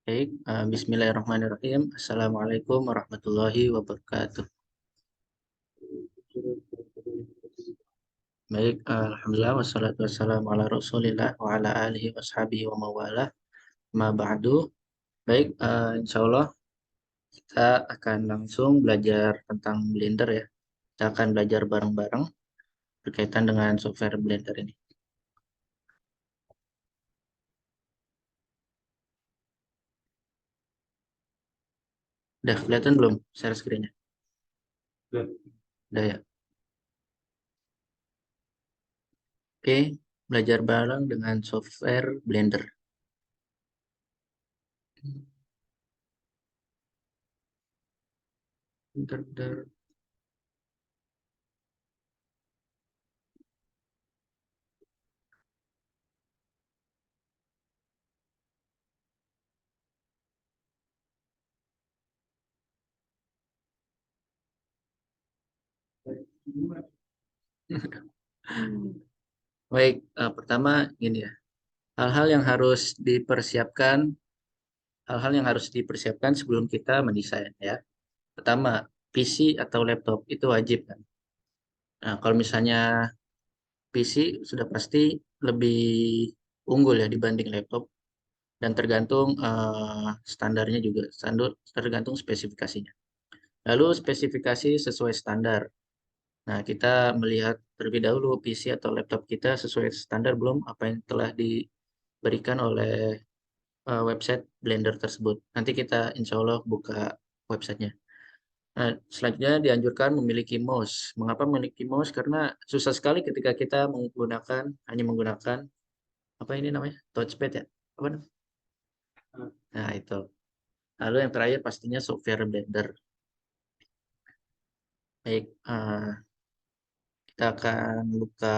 Baik, Bismillahirrahmanirrahim. Assalamualaikum warahmatullahi wabarakatuh. Baik, Alhamdulillah wassalatu wassalamu ala Rasulillah wa ala alihi washabihi wa mawalah. Ma ba'du. Baik, insya Allah kita akan langsung belajar tentang Blender ya. Kita akan belajar bareng-bareng berkaitan dengan software Blender ini. Udah kelihatan belum share screen-nya? Udah ya. Oke, belajar bareng dengan software Blender. Bentar. Baik, pertama gini ya. Hal-hal yang harus dipersiapkan, hal-hal yang harus dipersiapkan sebelum kita mendesain ya. Pertama, PC atau laptop itu wajib kan. Nah, kalau misalnya PC sudah pasti lebih unggul ya dibanding laptop dan tergantung standarnya juga, tergantung spesifikasinya. Lalu spesifikasi sesuai standar. Nah, kita melihat terlebih dahulu PC atau laptop kita sesuai standar belum apa yang telah diberikan oleh website Blender tersebut. Nanti kita insya Allah buka websitenya. Nah, selanjutnya dianjurkan memiliki mouse. Mengapa memiliki mouse? Karena susah sekali ketika kita hanya menggunakan apa ini namanya touchpad ya. Apa namanya? Nah itu. Lalu yang terakhir pastinya software Blender. Baik, kita akan buka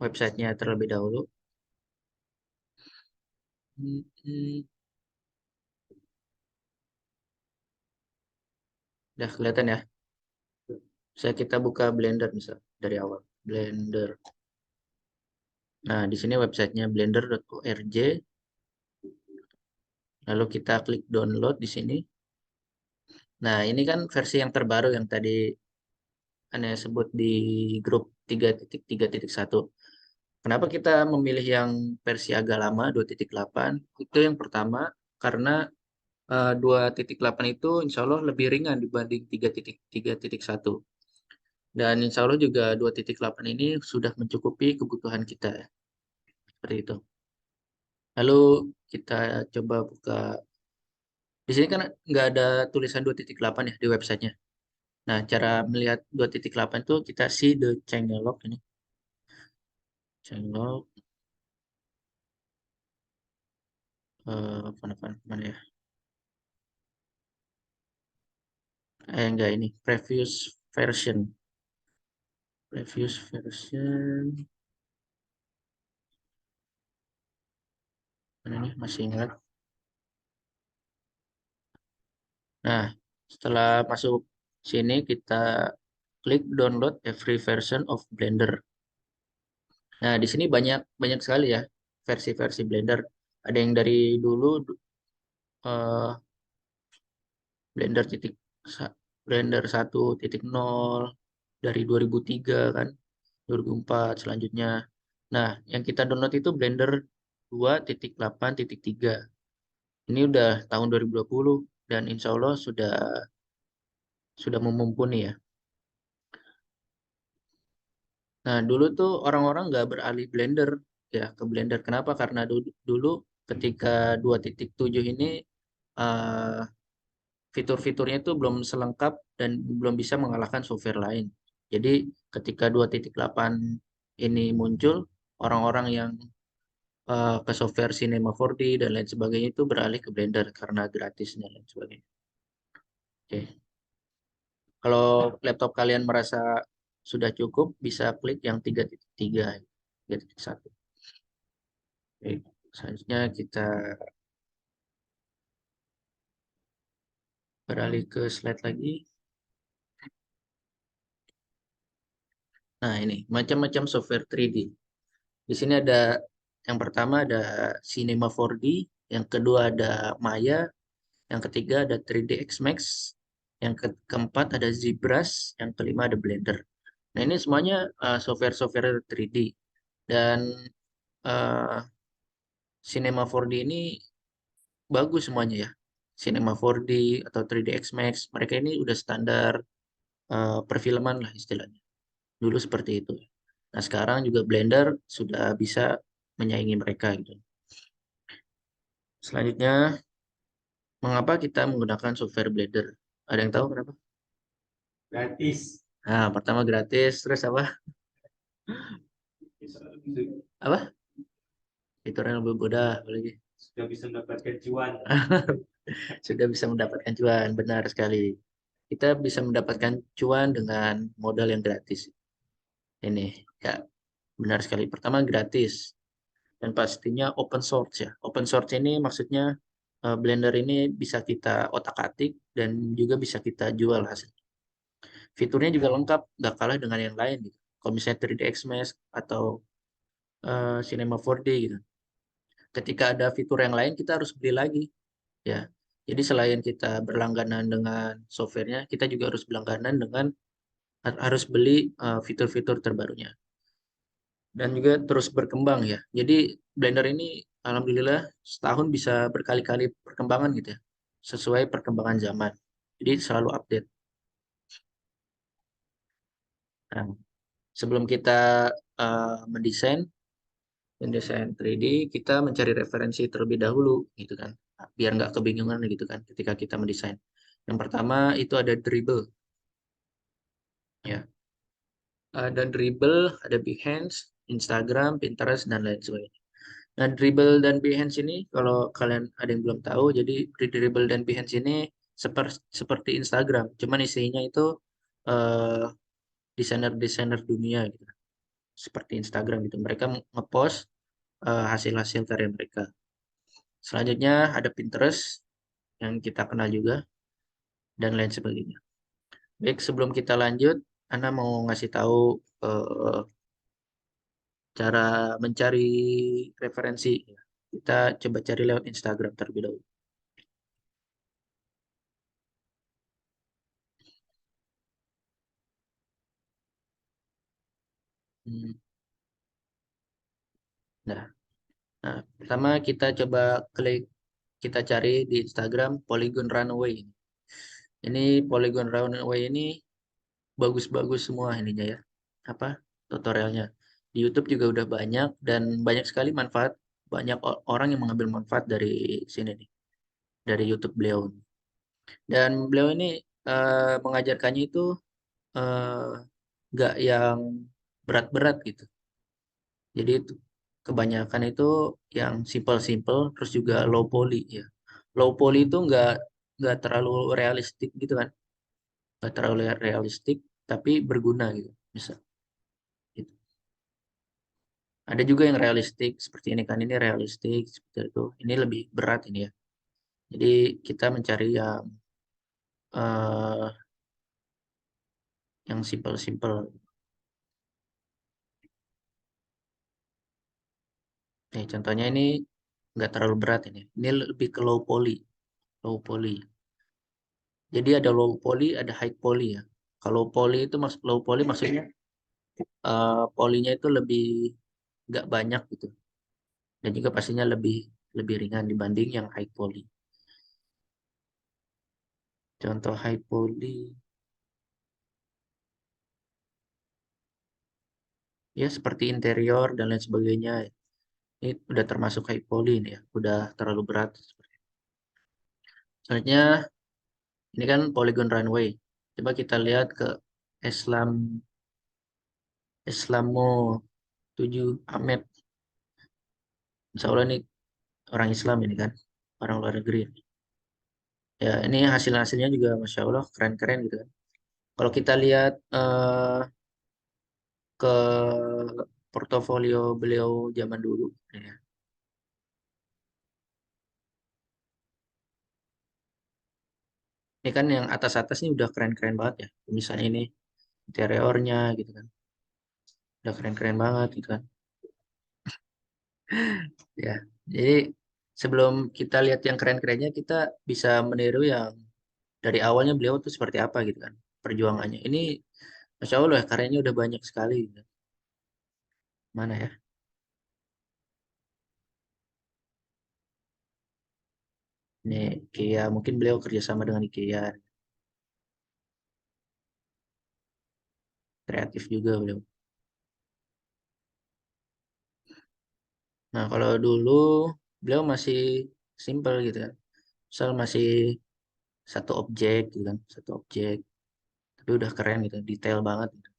websitenya terlebih dahulu. Hmm, hmm. Udah kelihatan ya. Saya kita buka Blender misal dari awal. Blender. Nah, di sini websitenya blender.org. Lalu kita klik download di sini. Nah, ini kan versi yang terbaru yang tadi Anda sebut di grup 3.3.1. Kenapa kita memilih yang versi agak lama 2.8? Itu yang pertama karena 2.8 itu insya Allah lebih ringan dibanding 3.3.1. Dan insya Allah juga 2.8 ini sudah mencukupi kebutuhan kita. Seperti itu. Lalu kita coba buka. Di sini kan nggak ada tulisan 2.8 ya di websitenya. Nah, cara melihat 2.8 itu kita see the changelog ini. Changelog, mana ya? Enggak ini, previous version. Previous version, mana nih, masih ingat. Nah, setelah masuk sini, kita klik download every version of Blender. Nah, di sini banyak banyak sekali ya versi-versi Blender. Ada yang dari dulu eh, Blender titik Blender 1.0 dari 2003 kan, 2004 selanjutnya. Nah, yang kita download itu Blender 2.8.3. Ini udah tahun 2020 dan insya Allah sudah memumpuni ya. Nah, dulu tuh orang-orang nggak beralih Blender ya ke Blender. Kenapa? Karena dulu ketika 2.7 ini eh, fitur-fiturnya itu belum selengkap dan belum bisa mengalahkan software lain. Jadi ketika 2.8 ini muncul, orang-orang yang ke software Cinema 4D dan lain sebagainya itu beralih ke Blender karena gratis dan lain sebagainya. Oke. Kalau laptop kalian merasa sudah cukup, bisa klik yang 3.3, 3.1. Oke. Selanjutnya kita beralih ke slide lagi. Nah, ini macam-macam software 3D. Di sini ada Yang pertama ada Cinema 4D, yang kedua ada Maya, yang ketiga ada 3ds Max, yang keempat ada ZBrush, yang kelima ada Blender. Nah, ini semuanya software-software 3D. Dan uh, Cinema 4D ini bagus semuanya ya. Cinema 4D atau 3ds Max, mereka ini udah standar perfilman lah istilahnya. Dulu seperti itu. Nah, sekarang juga Blender sudah bisa menyaingi mereka gitu. Selanjutnya, mengapa kita menggunakan software Blender? Ada yang tahu kenapa? Gratis. Nah, pertama gratis, terus apa? Apa? Fiturnya lebih mudah, apalagi. Sudah bisa mendapatkan cuan. Sudah bisa mendapatkan cuan, benar sekali. Kita bisa mendapatkan cuan dengan modal yang gratis. Ini, ya, benar sekali. Pertama gratis, dan pastinya open source ya. Open source ini maksudnya Blender ini bisa kita otak-atik dan juga bisa kita jual hasil. Fiturnya juga lengkap, nggak kalah dengan yang lain gitu. Kalau misalnya 3ds Max atau Cinema 4D gitu. Ketika ada fitur yang lain kita harus beli lagi ya. Jadi selain kita berlangganan dengan softwarenya, kita juga harus berlangganan dengan harus beli fitur-fitur terbarunya. Dan juga terus berkembang ya. Jadi Blender ini alhamdulillah setahun bisa berkali-kali perkembangan gitu ya. Sesuai perkembangan zaman. Jadi selalu update. Nah, sebelum kita mendesain mendesain 3D, kita mencari referensi terlebih dahulu gitu kan. Biar nggak kebingungan gitu kan ketika kita mendesain. Yang pertama itu ada Dribble ya. Ada Dribble, ada Behance, Instagram, Pinterest dan lain sebagainya. Nah, Dribble dan Behance ini kalau kalian ada yang belum tahu, jadi Dribble dan Behance ini seperti Instagram, cuman isinya itu eh, desainer-desainer dunia gitu. Seperti Instagram gitu. Mereka ngepost hasil-hasil karya mereka. Selanjutnya ada Pinterest yang kita kenal juga dan lain sebagainya. Baik, sebelum kita lanjut, Anda mau ngasih tahu eh, cara mencari referensi. Kita coba cari lewat Instagram terlebih dahulu. Hmm. Nah, nah, pertama kita coba klik, kita cari di Instagram Polygon Runway. Ini Polygon Runway ini bagus-bagus semua ininya ya. Apa? Tutorialnya. Di YouTube juga udah banyak dan banyak sekali manfaat, banyak orang yang mengambil manfaat dari sini nih, dari YouTube beliau. Dan beliau ini mengajarkannya itu eh, nggak yang berat-berat gitu. Jadi itu kebanyakan itu yang simple-simple, terus juga low poly ya. Low poly itu nggak terlalu realistik gitu kan, nggak terlalu realistik, tapi berguna gitu. Bisa. Gitu. Ada juga yang realistik seperti ini kan, ini realistik seperti itu. Ini lebih berat ini ya. Jadi kita mencari eh, yang simple-simple. Nih, contohnya ini nggak terlalu berat ini. Ini lebih ke low poly, low poly. Jadi ada low poly, ada high poly ya. Kalau poly itu low poly maksudnya polinya itu lebih nggak banyak gitu. Dan juga pastinya lebih lebih ringan dibanding yang high poly. Contoh high poly ya seperti interior dan lain sebagainya. Ini udah termasuk high poly ini ya, udah terlalu berat. Selanjutnya ini kan Polygon Runway. Coba kita lihat ke Islam Islamo 7 Ahmed. Insya Allah ini orang Islam ini kan, orang luar negeri. Ya, ini hasil-hasilnya juga Masya Allah keren-keren gitu kan. Kalau kita lihat ke portofolio beliau zaman dulu, ya. Ini kan yang atas-atas ini udah keren-keren banget ya. Misalnya ini interiornya gitu kan, udah keren-keren banget gitu kan. Ya, jadi sebelum kita lihat yang keren-kerennya, kita bisa meniru yang dari awalnya beliau tuh seperti apa gitu kan perjuangannya. Ini Masya Allah karyanya udah banyak sekali gitu. Mana ya? Ini IKEA, mungkin beliau kerjasama dengan IKEA, kreatif juga beliau. Nah, kalau dulu beliau masih simple gitu kan. Misal masih satu objek gitu kan, satu objek. Tapi udah keren gitu, detail banget gitu.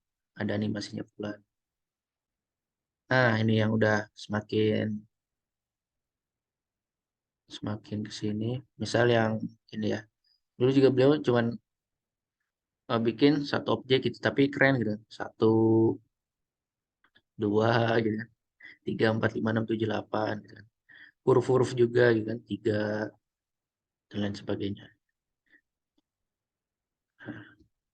Ada animasinya pula. Nah, ini yang udah semakin semakin ke sini. Misal yang ini ya. Dulu juga beliau cuman bikin satu objek gitu, tapi keren gitu. Satu, dua gitu kan. Tiga, empat, lima, enam, tujuh, delapan gitu kan. Huruf-huruf juga gitu kan. Tiga, dan lain sebagainya.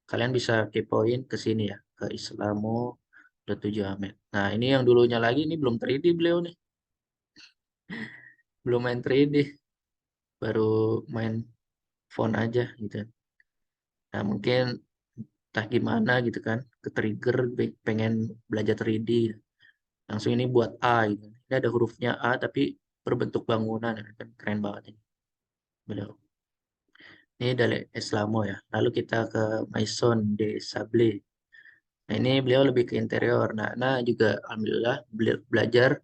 Kalian bisa kepoin ke sini ya. Ke Islamo.7 Ahmed. Nah, ini yang dulunya lagi, ini belum 3D beliau nih. Belum main 3D. Baru main font aja gitu. Nah, mungkin entah gimana gitu kan. Ke-trigger pengen belajar 3D. Langsung ini buat A gitu. Ini ada hurufnya A tapi berbentuk bangunan ya kan keren banget ini. Beliau. Ini dari Islamo ya. Lalu kita ke Maison de Sable. Nah, ini beliau lebih ke interior. Nah juga alhamdulillah belajar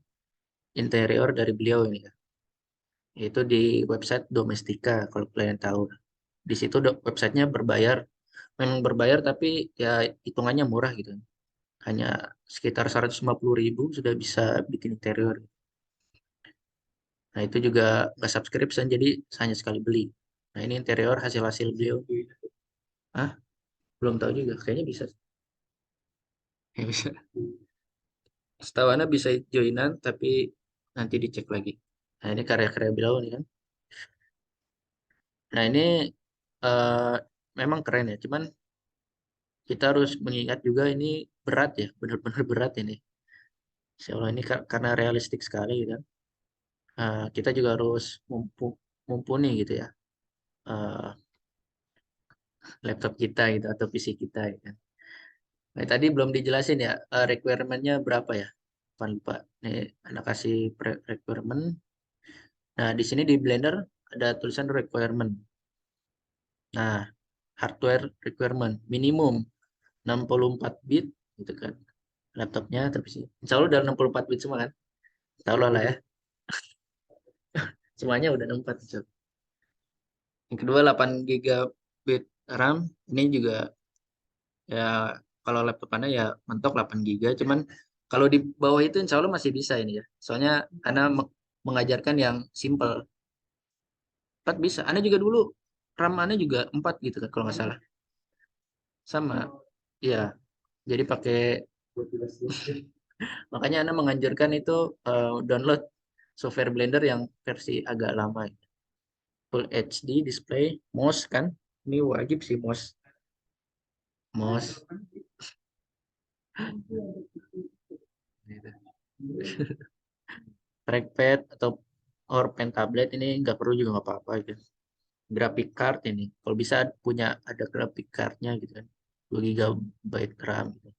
interior dari beliau ini ya. Yaitu di website Domestika kalau kalian tahu. Di situ websitenya berbayar. Memang berbayar tapi ya hitungannya murah gitu. Hanya sekitar 150.000 sudah bisa bikin interior. Nah, itu juga nggak subscription, jadi hanya sekali beli. Nah, ini interior hasil-hasil beliau. Ah, belum tahu juga. Kayaknya bisa. Ya, bisa. Setahu Ana bisa joinan, tapi nanti dicek lagi. Nah, ini karya-karya beliau nih kan. Nah, ini eh, memang keren ya. Cuman kita harus mengingat juga ini berat ya. Benar-benar berat ini. Insya Allah ini karena realistik sekali kan. Kita juga harus mumpuni gitu ya. eh, Laptop kita gitu atau PC kita gitu kan. Nah, tadi belum dijelasin ya, requirement-nya berapa ya? Lupa. Nih, anak kasih requirement. Nah, di sini di Blender ada tulisan requirement. Nah, hardware requirement minimum 64 bit gitu kan. Laptopnya tapi sih. Insya Allah udah 64 bit semua kan? Tahu lah ya. Semuanya udah 64. Insya Allah. Yang kedua 8 GB RAM. Ini juga ya kalau laptop Anda ya mentok 8 GB. Cuman kalau di bawah itu insya Allah masih bisa ini ya. Soalnya Anda mengajarkan yang simple. 4 bisa. Anda juga dulu RAM Anda juga 4 gitu kan kalau nggak salah. Sama. Iya. Jadi pakai makanya Anda menganjurkan itu download software Blender yang versi agak lama. Full HD display, mouse kan. Ini wajib sih mouse. Mouse. Gitu. Trackpad atau or pen tablet ini nggak perlu juga nggak apa-apa gitu. Graphic card ini kalau bisa punya ada graphic cardnya gitu kan 2 GB RAM gitu.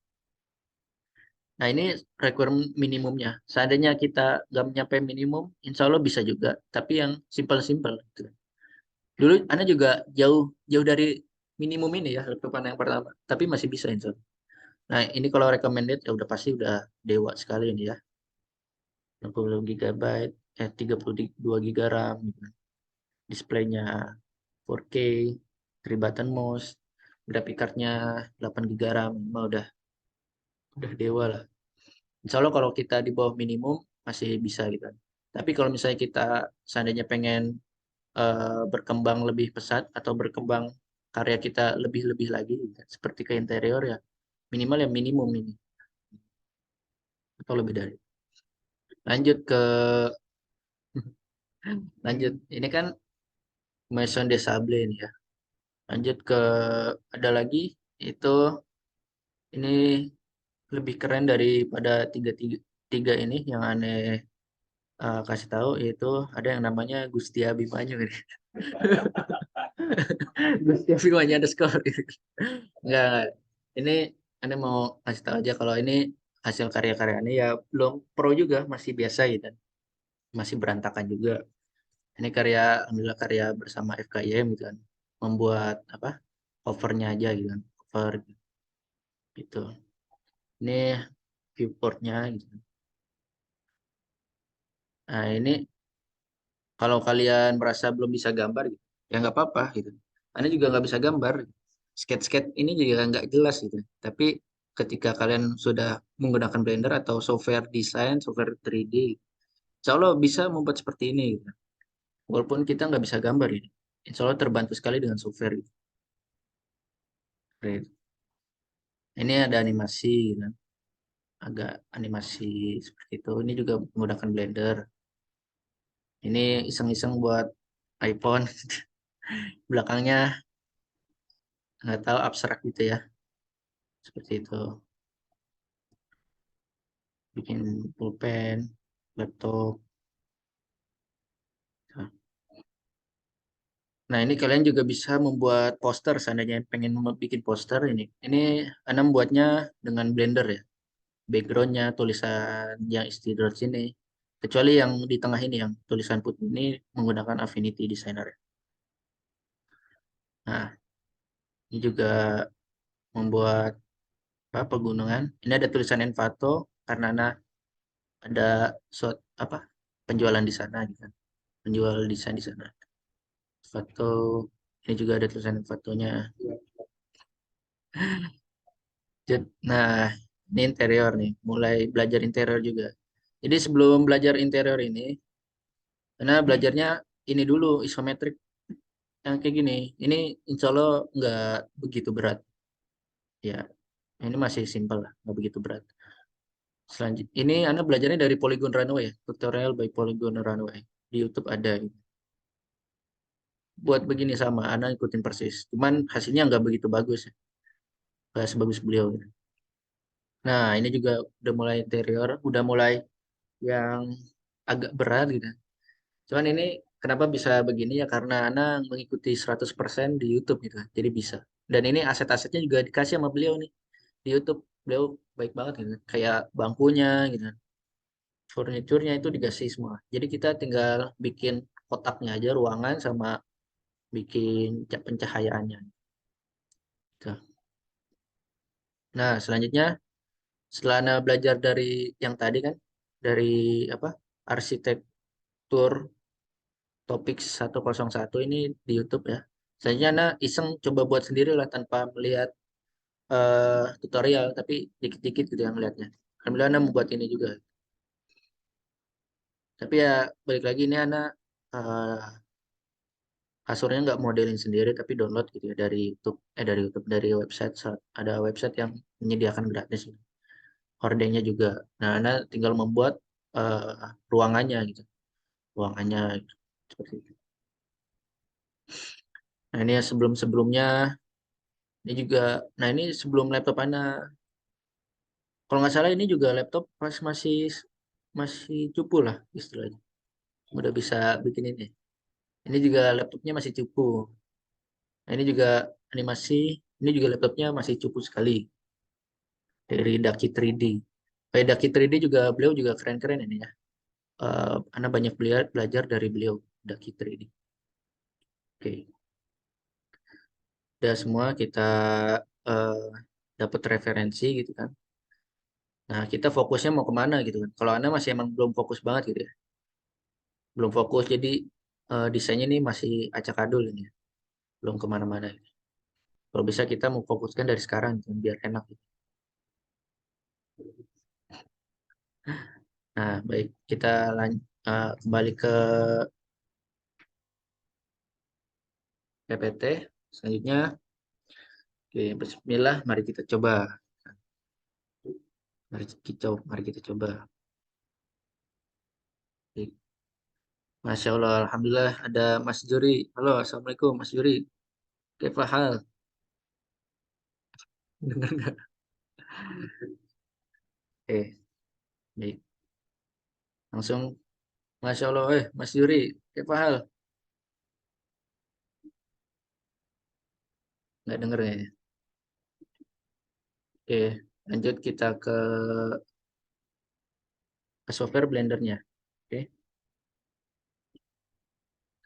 Nah ini requirement minimumnya seandainya kita nggak nyampe minimum insya Allah bisa juga tapi yang simple-simple gitu. Dulu Anda juga jauh jauh dari minimum ini ya laptop Anda yang pertama tapi masih bisa insya Allah. Nah ini kalau recommended ya udah pasti udah dewa sekali ini ya 60 GB 32 GB RAM gitu. Displaynya 4K, 3 button mouse, graphic cardnya 8 GB RAM, mah udah dewa lah. Insya Allah kalau kita di bawah minimum masih bisa gitu kan. Tapi kalau misalnya kita seandainya pengen berkembang lebih pesat atau berkembang karya kita lebih-lebih lagi, gitu kan, seperti ke interior ya minimal ya minimum ini atau lebih dari. Lanjut ke lanjut ini kan Maison de Sable ini ya. Lanjut ke ada lagi itu ini lebih keren daripada tiga, tiga, tiga ini yang aneh kasih tahu yaitu ada yang namanya Gusti Abimanyu ini. Gusti Abimanyu underscore. Enggak. Ini Anda mau kasih tahu aja kalau ini hasil karya-karya ini ya belum pro juga, masih biasa gitu. Masih berantakan juga. Ini karya, alhamdulillah karya bersama FKIM gitu kan. Membuat apa? Covernya aja gitu kan. Cover gitu. Ini viewportnya gitu. Nah, ini kalau kalian merasa belum bisa gambar gitu, ya nggak apa-apa gitu. Anda juga nggak bisa gambar. Sketch-sketch ini juga nggak jelas gitu. Tapi ketika kalian sudah menggunakan Blender atau software desain, software 3D, insya Allah bisa membuat seperti ini gitu. Walaupun kita nggak bisa gambar ini. Insya Allah terbantu sekali dengan software gitu. Gitu. Ini ada animasi gitu. Agak animasi seperti itu. Ini juga menggunakan Blender. Ini iseng-iseng buat iPhone. Belakangnya nggak tahu abstrak gitu ya. Seperti itu. Bikin pulpen, laptop. Nah, ini kalian juga bisa membuat poster seandainya pengen bikin poster ini. Ini Anda membuatnya dengan Blender ya. Backgroundnya tulisan yang istirahat sini. Kecuali yang di tengah ini yang tulisan putih ini menggunakan Affinity Designer. Nah, ini juga membuat apa, pegunungan. Ini ada tulisan Envato karena ada suat apa penjualan di sana gitu kan. Penjual desain di sana. Foto ini juga ada tulisan fotonya. Nah, ini interior nih, mulai belajar interior juga. Jadi sebelum belajar interior ini, karena belajarnya ini dulu isometrik yang kayak gini. Ini insya Allah nggak begitu berat. Ya, ini masih simpel lah, nggak begitu berat. Selanjutnya, ini Anda belajarnya dari Polygon Runway ya, tutorial by Polygon Runway. Di YouTube ada. Buat begini sama, Anda ikutin persis. Cuman hasilnya nggak begitu bagus ya, nggak sebagus beliau gitu. Nah, ini juga udah mulai interior, udah mulai yang agak berat gitu. Cuman ini kenapa bisa begini ya karena Ana mengikuti 100% di YouTube gitu. Jadi bisa. Dan ini aset-asetnya juga dikasih sama beliau nih di YouTube. Beliau baik banget gitu. Kayak bangkunya gitu. Furniturnya itu dikasih semua. Jadi kita tinggal bikin kotaknya aja ruangan sama bikin pencahayaannya. Gitu. Nah, selanjutnya setelah Ana belajar dari yang tadi kan dari apa? Arsitektur topik 101 ini di YouTube ya. Selanjutnya Anda iseng coba buat sendiri lah tanpa melihat tutorial, tapi dikit-dikit gitu yang melihatnya. Alhamdulillah Anda membuat ini juga. Tapi ya balik lagi ini Anda eh, kasurnya nggak modelin sendiri, tapi download gitu ya dari YouTube, dari website. Ada website yang menyediakan gratis. Hordengnya juga. Nah, Anda tinggal membuat ruangannya gitu. Ruangannya gitu. Seperti itu. Nah, ini ya sebelum-sebelumnya ini juga, nah ini sebelum laptop Anda. Kalau nggak salah ini juga laptop pas masih masih cupu lah istilahnya. Udah bisa bikin ini. Ini juga laptopnya masih cupu. Nah, ini juga animasi. Ini juga laptopnya masih cupu sekali dari Daki 3D. Kayak Daki 3D juga beliau juga keren-keren ini ya. Anak banyak belajar dari beliau Daki 3D. Oke, udah semua kita eh, dapat referensi gitu kan. Nah, kita fokusnya mau kemana gitu kan. Kalau Anda masih emang belum fokus banget gitu ya. Belum fokus, jadi desainnya ini masih acak adul ini ya. Belum kemana-mana gitu. Kalau bisa kita mau fokuskan dari sekarang gitu, biar enak gitu. Nah, baik. Kita kembali ke PPT. Selanjutnya, oke, bismillah, mari kita coba. Mari kita coba. Oke. Masya Allah, Alhamdulillah ada Mas Juri. Halo, Assalamualaikum Mas Juri. Oke, hal? Dengar nggak? Oke, baik. Langsung Masya Allah, Mas Yuri, apa hal? Nggak denger ya? Oke, lanjut kita ke software Blendernya. Oke,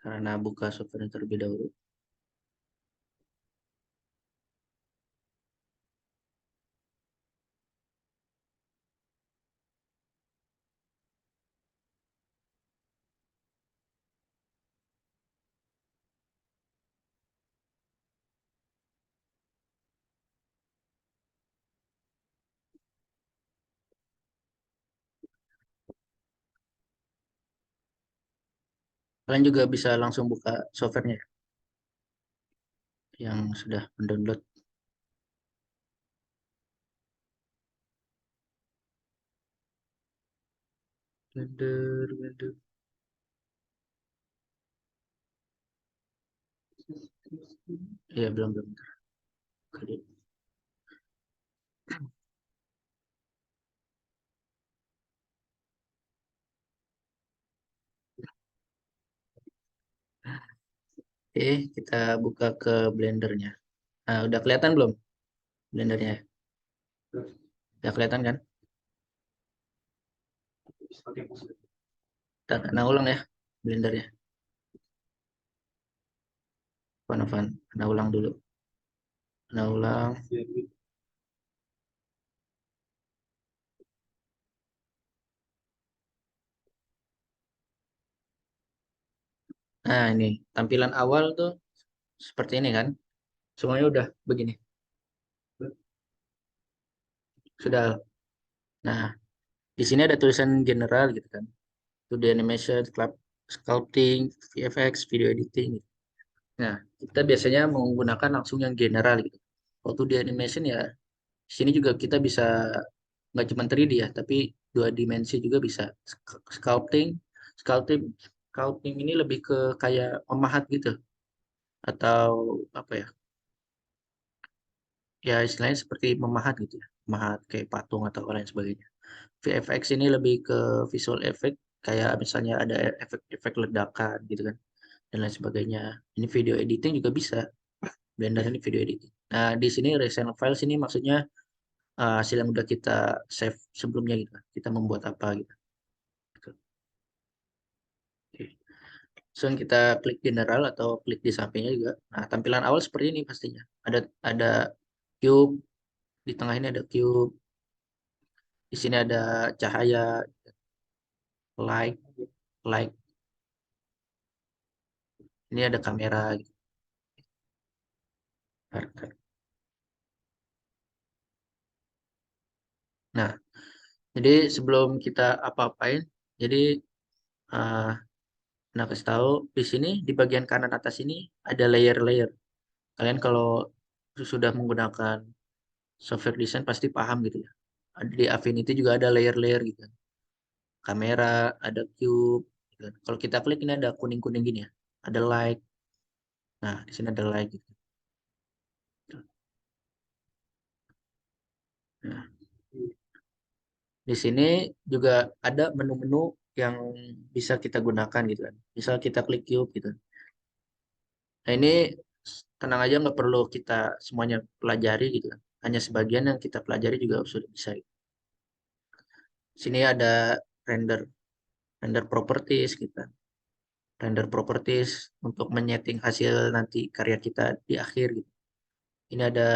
karena buka software terlebih dahulu. Kalian juga bisa langsung buka softwarenya yang sudah mendownload. Blender. Iya, belum belum. Oke, kita buka ke Blendernya. Nah, udah kelihatan belum Blendernya? Udah kelihatan kan? Pakai mouse. Nah, ulang ya Blendernya. Novan. Nah, ulang dulu. Nah, ulang. Nah, ini tampilan awal tuh seperti ini kan? Semuanya udah begini. Sudah. Nah, di sini ada tulisan general gitu kan. 2D animation, sculpting, VFX, video editing. Gitu. Nah, kita biasanya menggunakan langsung yang general gitu. Waktu di animation ya, di sini juga kita bisa nggak cuma 3D ya, tapi dua dimensi juga bisa. Sculpting, sculpting, sculpting ini lebih ke kayak memahat gitu, atau apa ya? Ya istilahnya seperti memahat gitu ya, memahat kayak patung atau lain sebagainya. VFX ini lebih ke visual effect, kayak misalnya ada efek-efek ledakan gitu kan, dan lain sebagainya. Ini video editing juga bisa. Blender ini video editing. Nah, di sini recent files ini maksudnya hasil yang udah kita save sebelumnya gitu kan. Kita membuat apa gitu. Oke. So, kita klik general atau klik di sampingnya juga. Nah, tampilan awal seperti ini pastinya. Ada cube, di tengah ini ada cube, di sini ada cahaya, light, light. Ini ada kamera gitu. Nah, jadi sebelum kita apa-apain, jadi uh, nah kasih tahu di sini di bagian kanan atas ini ada layer-layer. Kalian kalau sudah menggunakan software design pasti paham gitu ya. Di Affinity juga ada layer-layer gitu kan. Kamera, ada cube, gitu kan. Kalau kita klik ini ada kuning-kuning gini ya. Ada light. Nah, di sini ada light gitu. Nah, di sini juga ada menu-menu yang bisa kita gunakan gitu kan. Misal kita klik cube gitu. Nah, ini tenang aja nggak perlu kita semuanya pelajari gitu kan. Hanya sebagian yang kita pelajari juga sudah bisa. Sini ada render render properties kita. Render properties untuk menyeting hasil nanti karya kita di akhir gitu. Ini ada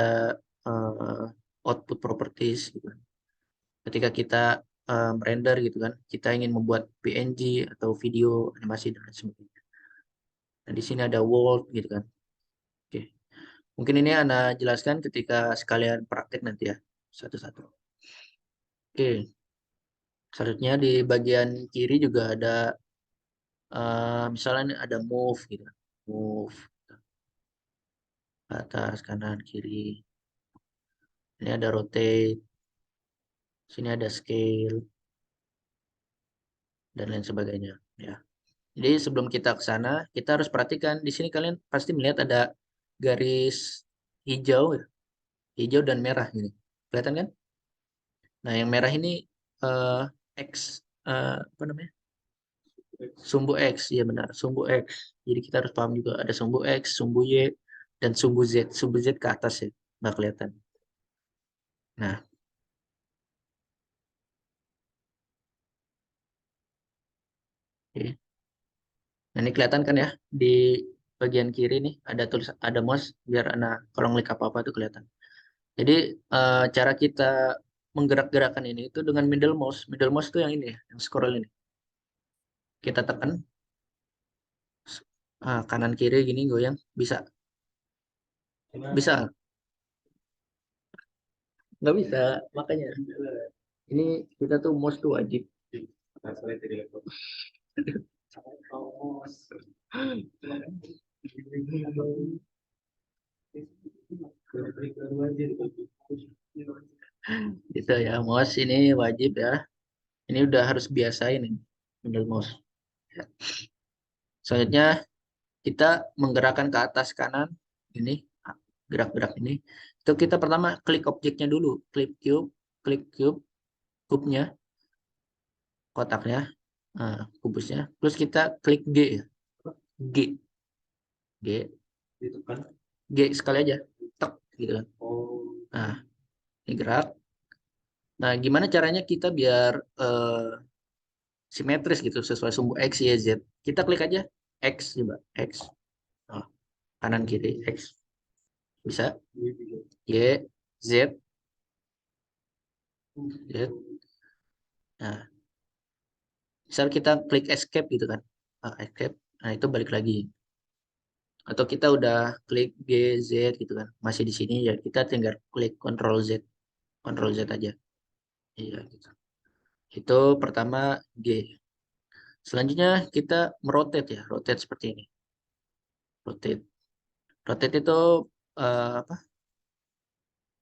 eh, output properties gitu kan. Ketika kita render gitu kan, kita ingin membuat PNG atau video animasi dan lain sebagainya. Nah, di sini ada world gitu kan. Oke. Mungkin ini Anda jelaskan ketika sekalian praktek nanti ya, satu-satu. Oke. Selanjutnya di bagian kiri juga ada misalnya ada move gitu. Move ke atas, kanan, kiri. Ini ada rotate, sini ada scale, dan lain sebagainya. Ya. Jadi sebelum kita ke sana, kita harus perhatikan di sini kalian pasti melihat ada garis hijau, ya. Hijau dan merah ini. Kelihatan kan? Nah, yang merah ini eh, X apa namanya? Sumbu X, iya benar, sumbu X. Jadi kita harus paham juga ada sumbu X, sumbu Y, dan sumbu Z. Sumbu Z ke atas ya, nggak kelihatan. Nah, oke. Nah, ini kelihatan kan ya di bagian kiri nih ada tulis ada mouse biar anak kalau ngeklik apa-apa itu kelihatan. Jadi cara kita menggerak-gerakan ini itu dengan middle mouse. Middle mouse itu yang ini ya, yang scroll ini. Kita tekan kanan kiri gini goyang bisa. Cuma Bisa? Nggak bisa. Makanya ini kita tuh mouse tuh wajib. masalah dari laptop. Oh, Gitu ya, mouse ini wajib ya. Ini udah harus biasain ini middle mouse. Ya. Selanjutnya kita menggerakkan ke atas kanan ini gerak-gerak ini. Itu kita pertama klik objeknya dulu, klik cube, kubnya, kotaknya, kubusnya. Terus kita klik G ya, G, G, itu kan. G sekali aja, tek gitu kan. Oh, Nah, ini gerak. Nah, gimana caranya kita biar simetris gitu sesuai sumbu X, Y, Z. Kita klik aja X coba, X. Nah, kanan kiri X. Bisa. Y, Z, Z. Nah, misal kita klik escape gitu kan. Escape. Nah, itu balik lagi. Atau kita udah klik G, Z gitu kan. Masih di sini ya kita tinggal klik Ctrl Z. Ctrl Z aja. Iya gitu. Itu pertama G. Selanjutnya kita merotate ya. Rotate seperti ini. Rotate. Rotate itu apa?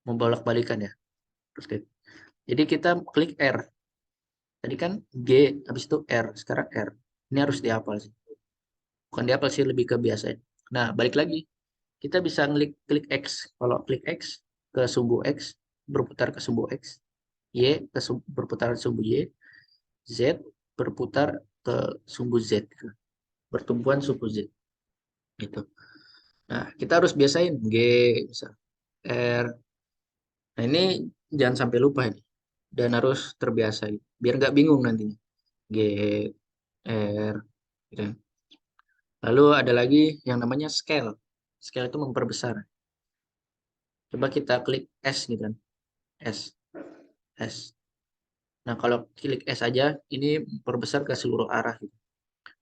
Membolak-balikan ya. Rotate. Jadi kita klik R. Tadi kan G, habis itu R. Sekarang R. Ini harus dihafal sih. Bukan dihafal sih, lebih ke biasa. Nah, balik lagi. Kita bisa klik X. Kalau klik X ke sumbu X, berputar ke sumbu X. Y berputar ke sumbu Y. Z berputar ke sumbu Z. Pertumbuhan sumbu Z. Gitu. Nah, kita harus biasain G, misal R. Nah, ini jangan sampai lupa ini. Dan harus terbiasa. Gitu. Biar nggak bingung nantinya. G, R. Gitu. Lalu ada lagi yang namanya scale. Scale itu memperbesar. Coba kita klik S gitu kan. S. S. Nah, kalau klik S aja, ini memperbesar ke seluruh arah gitu.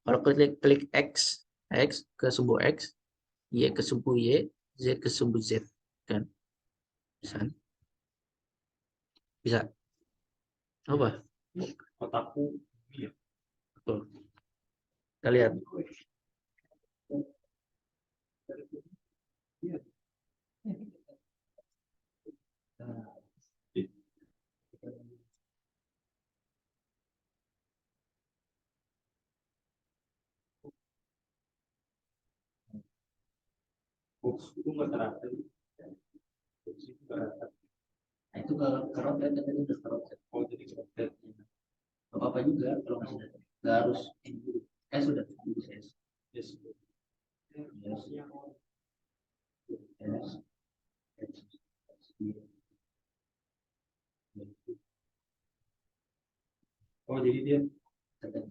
Kalau klik X, X ke sumbu X, Y ke sumbu Y, Z ke sumbu Z. Kan? Bisa? Bisa. Apa? kotaku. Iya. Tuh. Kita lihat. Box itu nggak terasa. Box itu nggak rata. Nah, itu kalau kerotet tadi udah kerotet. Oh, jadi kotak. Gak apa-apa juga kalau masih ada. Gak harus ini dulu. S sudah tulis S. Yes. Yes. S. Oh, jadi dia.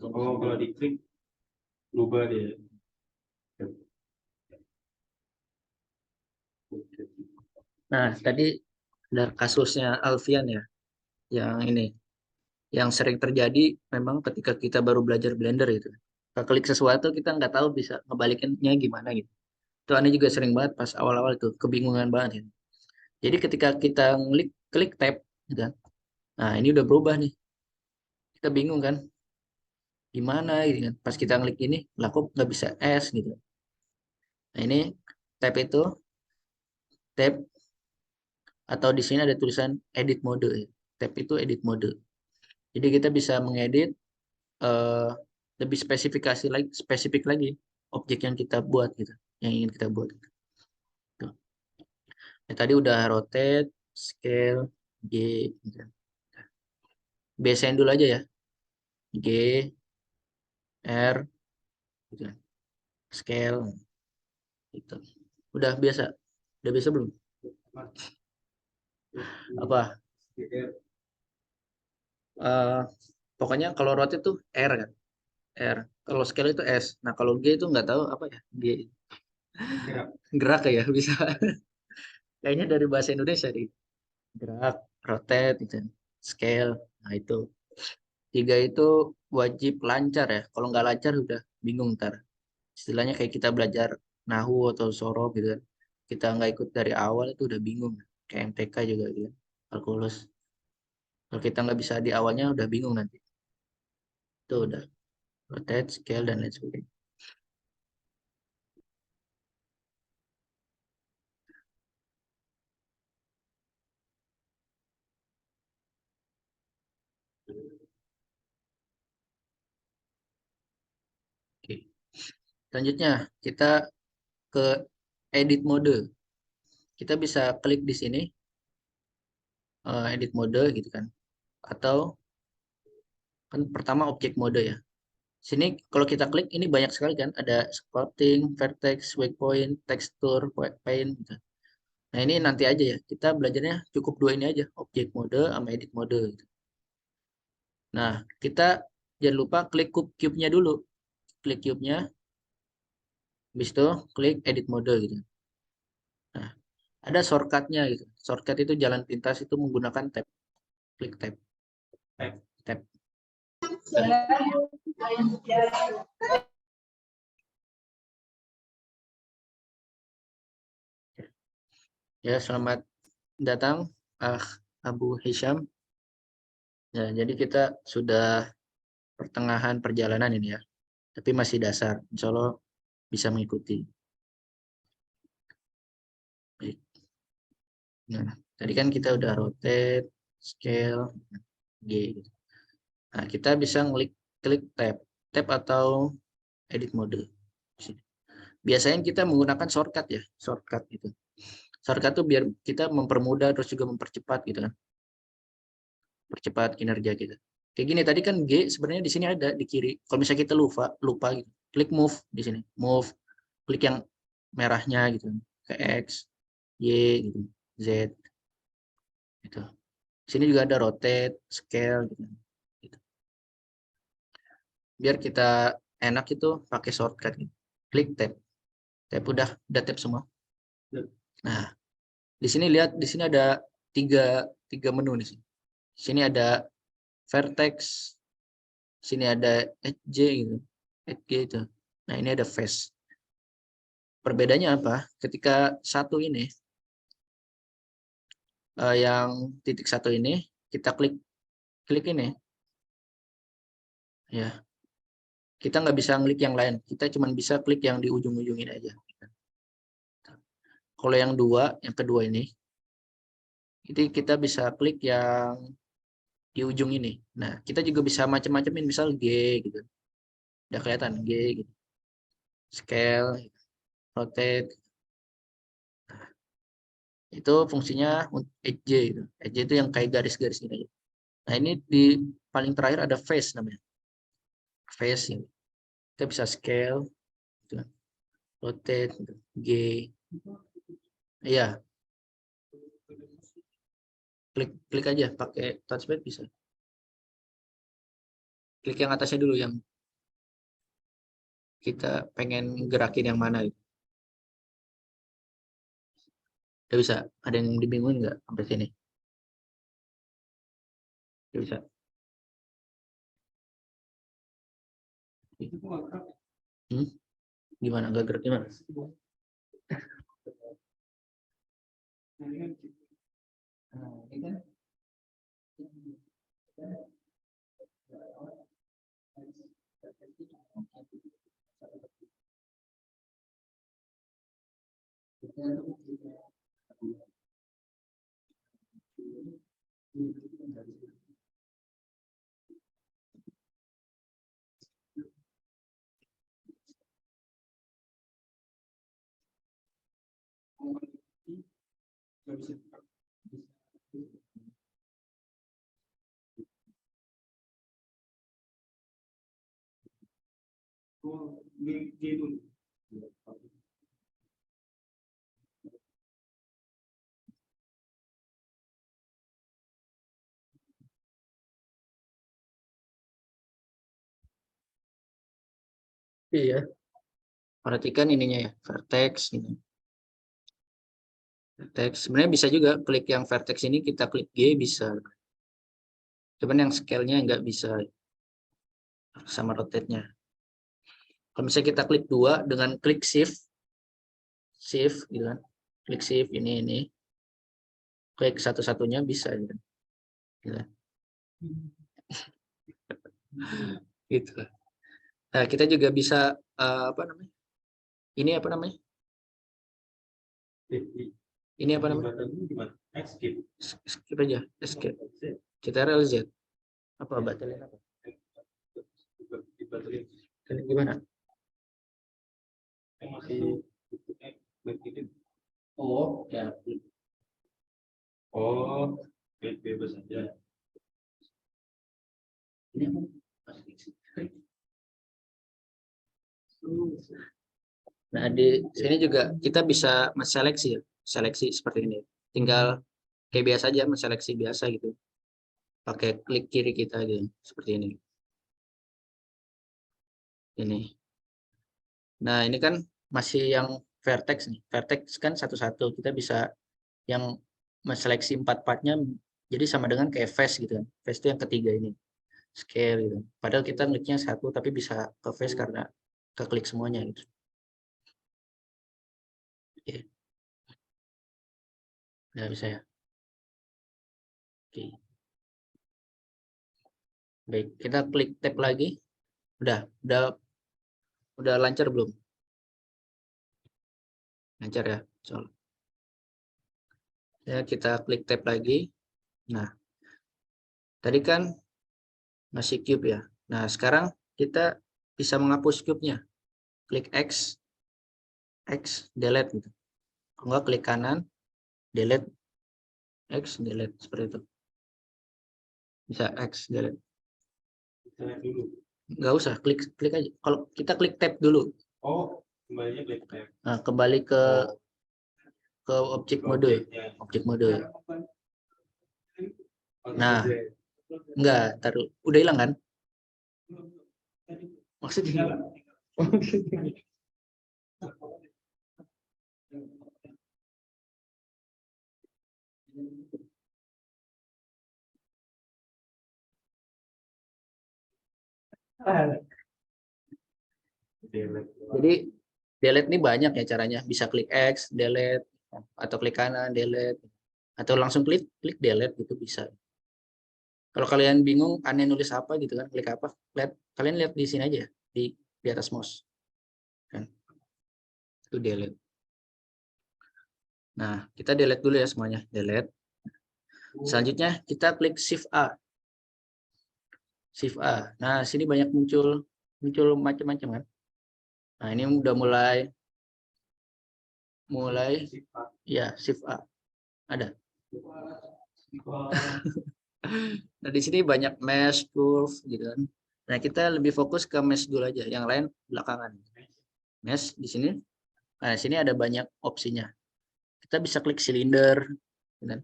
Oh, kalau diklik berubah dia. Nah, tadi ada kasusnya Alfian ya, yang ini, yang sering terjadi memang ketika kita baru belajar Blender gitu. Kita klik sesuatu kita nggak tahu bisa ngebalikinnya gimana gitu. Itu aneh juga sering banget pas awal-awal itu, kebingungan banget ya. Jadi ketika kita klik tab, gitu kan, nah ini udah berubah nih. Kita bingung kan, gimana gitu kan. Pas kita klik ini, lah kok nggak bisa S gitu. Nah ini tab itu, tab atau di sini ada tulisan edit mode ya. Tab itu edit mode. Jadi kita bisa mengedit eh, lebih spesifik lagi objek yang kita buat gitu, yang ingin kita buat. Tuh. Ya, tadi udah rotate, scale, G, gitu. Biasain dulu aja ya, G, R, gitu kan. Scale, gitu. Udah biasa? Udah biasa belum? Apa? Eh, pokoknya kalau rotate itu R kan? R. Kalau scale itu S. Nah kalau G itu nggak tahu apa ya? G. Gerak ya bisa. Kayaknya dari bahasa Indonesia nih. Gerak, rotate, gitu. Scale. Nah itu. Tiga itu wajib lancar ya. Kalau nggak lancar udah bingung ntar. Istilahnya kayak kita belajar nahu atau sorof gitu kan. Kita nggak ikut dari awal itu udah bingung. Kayak MTK juga gitu kan. Kalkulus. Kalau kita nggak bisa di awalnya udah bingung nanti. Itu udah rotate, scale, dan lain sebagainya. Oke. Selanjutnya kita ke edit mode. Kita bisa klik di sini, edit mode gitu kan. Atau kan pertama objek mode ya. Sini kalau kita klik ini banyak sekali kan. Ada sculpting, vertex, waypoint, texture, paint gitu. Nah ini nanti aja ya. Kita belajarnya cukup dua ini aja. Objek mode sama edit mode gitu. Nah kita jangan lupa klik cube-nya dulu. Klik cube-nya. Habis itu klik edit mode gitu. Nah ada shortcut-nya gitu. Shortcut itu jalan pintas itu menggunakan tab. Klik tab. Tab. Ya, selamat datang, Abu Hisham. Ya, jadi kita sudah pertengahan perjalanan ini ya, tapi masih dasar. Insya Allah bisa mengikuti. Baik. Nah, tadi kan kita udah rotate, scale, G. Gitu. Nah, kita bisa klik tab, tab atau edit mode. Biasanya kita menggunakan shortcut ya, shortcut gitu. Shortcut tuh biar kita mempermudah terus juga mempercepat gitu kan, percepat kinerja kita. Kayak gini tadi kan G sebenarnya di sini ada di kiri. Kalau misalnya kita lupa lupa gitu, klik move di sini. Move, klik yang merahnya gitu. Ke X, Y gitu, Z gitu. Sini juga ada rotate, scale gitu. Gitu. Biar kita enak itu pakai shortcut gitu. Klik tab. Tab udah tab semua. Nah, di sini lihat di sini ada tiga menu di sini. Di sini ada vertex, sini ada HJ gitu. HJ itu. Nah, ini ada face. Perbedaannya apa? Ketika satu ini, yang titik satu ini, kita klik klik ini, ya kita nggak bisa klik yang lain. Kita cuma bisa klik yang di ujung-ujung ini aja. Kalau yang yang kedua ini, itu kita bisa klik yang di ujung ini. Nah, kita juga bisa macam-macamin, misal G gitu. Udah kelihatan G gitu. Scale, rotate. Itu fungsinya Edge itu. Edge itu yang kayak garis-garis ini aja. Nah, ini di paling terakhir ada face namanya. Face ini. Kita bisa scale, gitu. Rotate, gitu. G. Iya, klik aja pakai touchpad bisa. Klik yang atasnya dulu yang kita pengen gerakin yang mana gitu. Udah bisa. Ada yang dibingungin nggak sampai sini? Udah bisa. Hmm? Gimana? Gak gerak gimana? G dulu. Iya. Perhatikan ininya ya, vertex ini. Vertex. Sebenarnya bisa juga klik yang vertex ini, kita klik G bisa. Cuman yang scale-nya nggak bisa sama rotate-nya. Kalau misalnya kita klik 2 dengan klik shift gitu kan. Klik shift ini. Klik satu-satunya bisa gitu. Gila. Gitu. Nah, kita juga bisa apa namanya? Ini apa namanya? Ini apa namanya? Escape. Skip aja, escape. Ctrl Z. Apa batalin apa? Batalin gimana? Masih Oh, ya. oh bebas saja. Ini apa? Nah, di sini juga kita bisa menseleksi ya. Seleksi seperti ini. Tinggal kayak biasa aja, menseleksi biasa gitu. Pakai klik kiri kita gitu, seperti ini. Ini. Nah, ini kan masih yang vertex nih. Vertex kan satu-satu. Kita bisa yang menseleksi 4 partnya jadi sama dengan kayak face gitu kan. Face itu yang ketiga ini. Scale gitu. Padahal kita kliknya satu tapi bisa ke face karena keklik semuanya gitu. Oke. Nggak bisa ya. Oke. Baik, kita klik tab lagi. Udah lancar belum? Lancar ya. Soal. Ya, kita klik tab lagi. Nah, tadi kan masih cube ya. Nah, sekarang kita bisa menghapus cube-nya. Klik X, delete gitu. Kalau nggak klik kanan, delete, X, delete. Seperti itu. Bisa X, delete. Dulu. Nggak usah, klik aja. Kalau kita klik tab dulu. Oh, kembalinya klik tab. Nah, kembali ke objek mode. Objek mode. Nah, enggak, taruh. Udah hilang kan? Maksudnya jadi delete ini banyak ya caranya. Bisa klik X, delete, atau klik kanan, delete, atau langsung klik delete gitu bisa. Kalau kalian bingung aneh nulis apa gitu kan, klik apa? Kalian lihat di sini aja, di atas mouse. Kan? Itu delete. Nah, kita delete dulu ya semuanya, delete. Selanjutnya kita klik Shift A. Shift A. Nah, sini banyak muncul macam-macam kan. Nah, ini udah mulai ya Shift A. Ada. Nah, di sini banyak mesh, curve gitu kan. Nah, kita lebih fokus ke mesh dulu aja, yang lain belakangan. Mesh di sini. Nah, sini ada banyak opsinya. Kita bisa klik silinder gitu kan.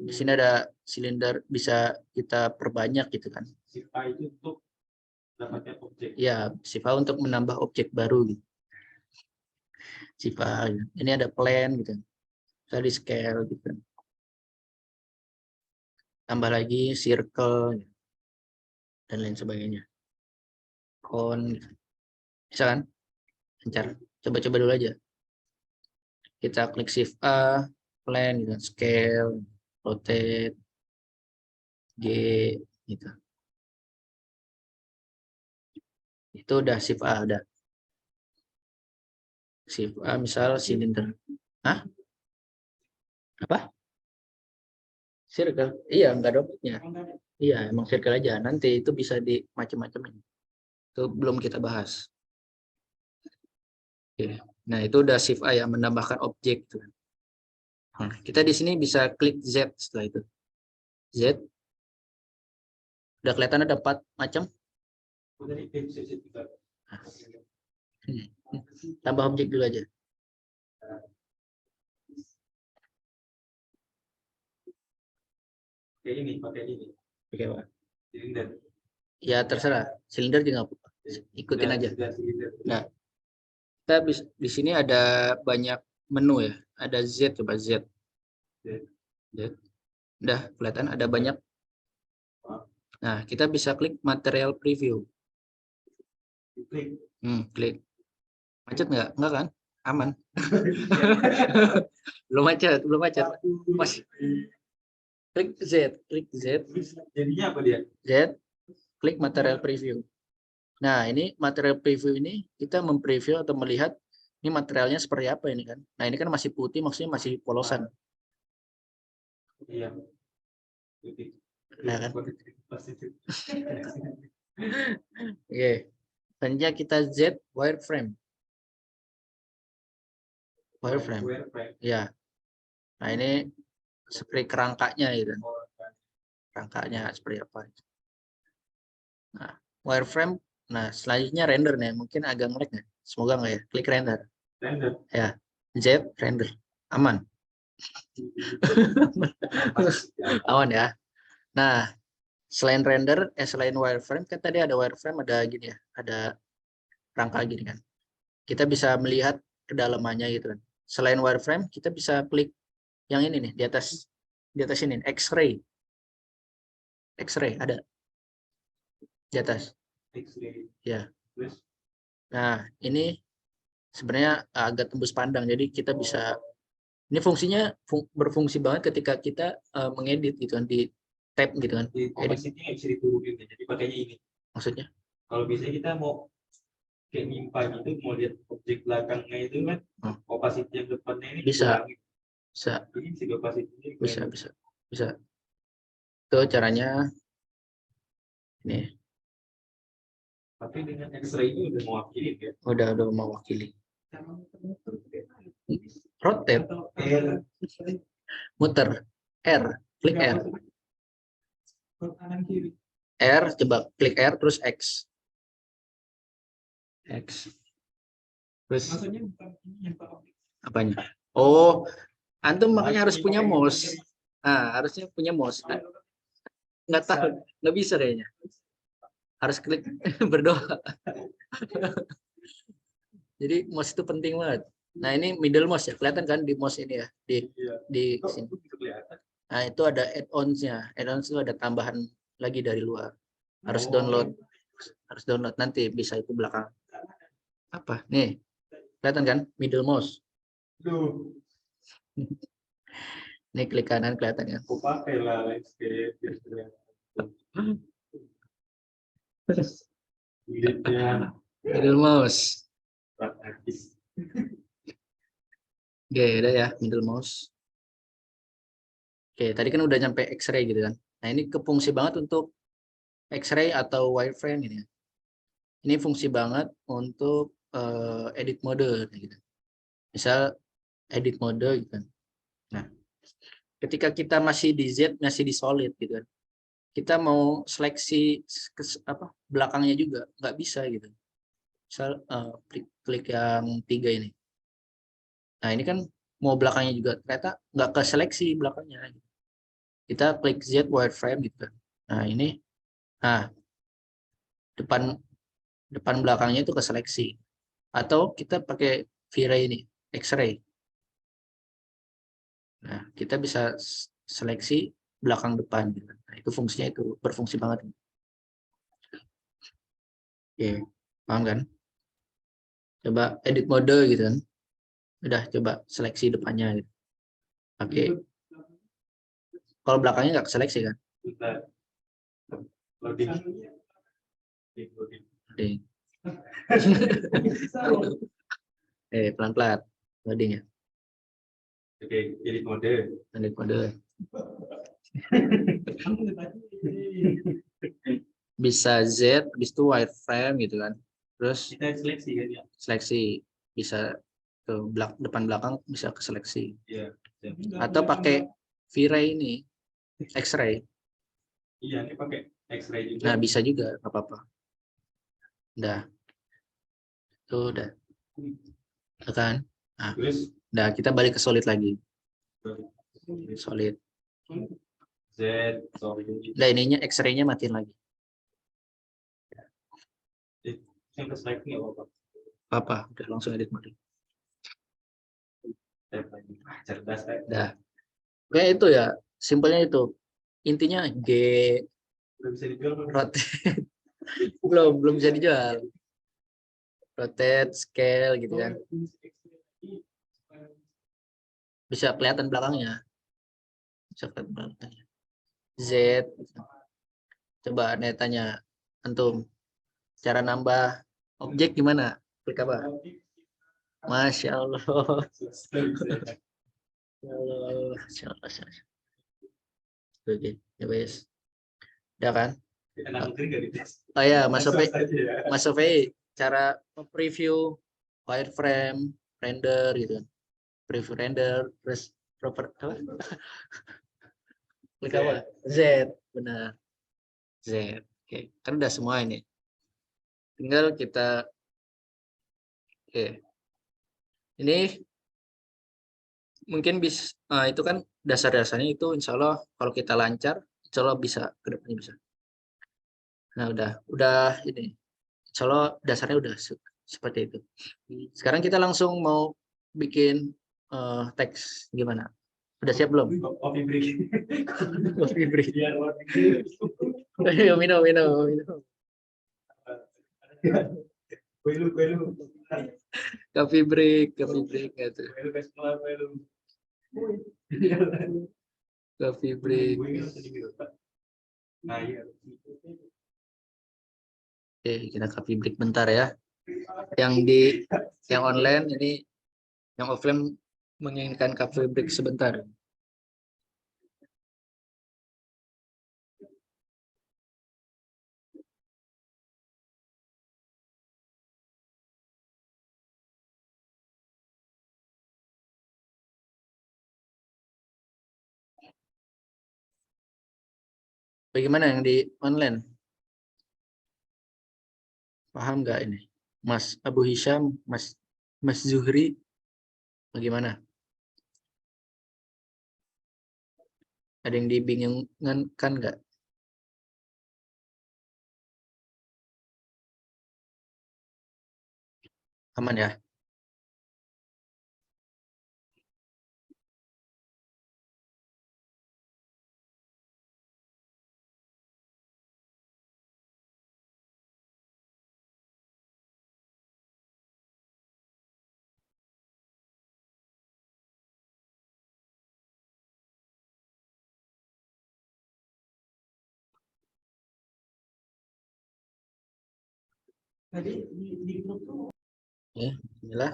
Di sini ada silinder bisa kita perbanyak gitu kan. Shift A itu untuk dapatkan objek. Ya, Shift A untuk menambah objek baru gitu. Shift A. Ini ada plan gitu. Bisa di scale gitu. Tambah lagi circle gitu. Dan lain sebagainya. Cone gitu. Bisa kan? Lancar. Coba-coba dulu aja. Kita klik Shift A, plan gitu, scale, rotate, G gitu. Itu udah Shift A udah. Shift A misal silinder. Hah? Apa? Circle. Iya, enggak ada objeknya. Iya, emang circle aja. Nanti itu bisa di macam-macam. Itu belum kita bahas. Oke. Nah, itu udah Shift A ya, menambahkan objek gitu. Nah, kita di sini bisa klik Z setelah itu. Z. Udah kelihatan ada 4 macam. Tambah objek dulu aja. Pakai ini. Oke, Pak. Silinder. Ya terserah. Silinder juga nggak apa-apa. Ikutin aja. Nah, kita di sini ada banyak menu ya. Ada Z, coba Z. Z. Udah kelihatan ada banyak. Nah, kita bisa klik material preview. Klik. Macet nggak? Nggak kan? Aman. Belum macet, belum macet. Masih. Klik Z. Jadinya apa dia? Z. Klik material preview. Nah, ini material preview ini kita mempreview atau melihat ini materialnya seperti apa ini kan. Nah, ini kan masih putih, maksudnya masih polosan. Iya. Nah, kan? Oke. Selanjutnya kita Z wireframe. Wireframe. Ya. Nah, ini seperti kerangkanya gitu. Kerangkanya seperti apa. Nah, wireframe. Nah, selanjutnya render nih. Mungkin agak ngelag nih. Semoga nggak ya. Klik render. Render. Ya. Z render. Aman. Aman ya. Nah, selain render, selain wireframe, kan tadi ada wireframe, ada gini ya, ada rangka gini kan. Kita bisa melihat kedalamannya gitu kan. Selain wireframe, kita bisa klik yang ini nih, di atas ini, X-ray. X-ray ada di atas. X-ray. Ya. Nah, ini sebenarnya agak tembus pandang, jadi kita bisa, ini fungsinya berfungsi banget ketika kita mengedit gitu kan, di tab gitu kan. Opacity-nya bisa diturunin, jadi pakainya ini. Maksudnya? Kalau biasanya kita mau kayak nyimpan gitu, mau lihat objek belakangnya itu kan, opacity yang depannya ini bisa. dikurangin. Bisa. Ini sih opacity-nya Bisa. Itu caranya ini. Tapi dengan X-ray ini udah mewakili ya. Udah mewakili. Rotate. Muter. R. Klik R. R, coba klik R terus X. X. Terus apanya? Oh, antum makanya harus punya mouse. Nah, harusnya punya mouse. Nah, nggak tahu, nggak bisa kayaknya. Harus klik berdoa. Jadi mouse itu penting banget. Nah, ini middle mouse ya, kelihatan kan di mouse ini ya, di sini. Nah, itu ada add-ons-nya. Add-ons itu ada tambahan lagi dari luar. Harus download nanti bisa itu belakang. Apa? Nih. Kelihatan kan middle mouse. Ini klik kanan kelihatan ya. Aku pakai lah middle mouse. Oke, udah ya middle mouse. Oke, tadi kan udah nyampe X-ray gitu kan. Nah, ini kefungsi banget untuk X-ray atau wireframe ini. Ini fungsi banget untuk edit mode gitu. Misal edit mode gitu kan. Nah, ketika kita masih di Z, masih di solid gitu kan. Kita mau seleksi belakangnya juga nggak bisa gitu. Misal klik yang 3 ini. Nah, ini kan mau belakangnya juga ternyata nggak keseleksi belakangnya. Kita klik Z wireframe gitu kan. Nah, ini depan belakangnya itu keseleksi. Atau kita pakai V-Ray ini, X-ray. Nah, kita bisa seleksi belakang depan gitu. Nah, itu fungsinya itu berfungsi banget. Oke, paham kan? Coba edit mode gitu kan. Udah coba seleksi depannya gitu. Oke. Kalau belakangnya nggak seleksi kan? Loading. Pelan-pelan loading ya. Oke, edit mode. Edit mode. Bisa Z, habis itu wireframe gitu kan. Terus kita seleksi kan ya. Seleksi bisa ke depan belakang bisa ke seleksi. Iya. Atau pakai V-Ray ini, X-ray. Iya, ini pakai X-ray juga. Nah, bisa juga, nggak apa-apa. Udah. Tuh udah. ya kan? Nah, Terus udah kita balik ke solid lagi. Solid. Z, sorry. Nah, ininya X-ray-nya matiin lagi. Yang ke slide nggak apa-apa. Apa? Udah langsung edit mode. Cerdas kan? Dah. Kayak itu ya, simpelnya itu. Intinya G Udah bisa dijual belum? rotate belum bisa dijual. Rotate, scale gitu kan. Bisa kelihatan belakangnya. Bisa kelihatan belakangnya. Z. Coba nih tanya antum. Cara nambah objek gimana? Klik apa? Masya Allah. Ya Allah. Masya Allah. Masya Allah. Oke, ya wes. Udah kan? Anak negeri nggak dites. Oh ya, Mas Sofi, Ya. Mas Sofi, cara preview wireframe, render gitu. Preview render, terus proper apa? Klik apa? Z, benar. Z. Oke, kan udah semua ini. Tinggal kita, oke. Ini mungkin bisa, itu kan dasar-dasarnya itu insya Allah kalau kita lancar, insya Allah bisa, ke depannya bisa. Nah udah ini. Insya Allah dasarnya udah seperti itu. Sekarang kita langsung mau bikin teks gimana? Udah siap belum? Coffee break. Coffee break. Biar Ayo minum. Kuelu. Coffee break gitu. Kuelu kesemua kuelu. Coffee break. Nah, iya. Oke, kita coffee break bentar ya. Yang online ini, yang offline menginginkan coffee break sebentar. Bagaimana yang di online? Paham nggak ini? Mas Abu Hisham, Mas Zuhri, bagaimana? Ada yang dibingungkan nggak? Aman ya? Ya, inilah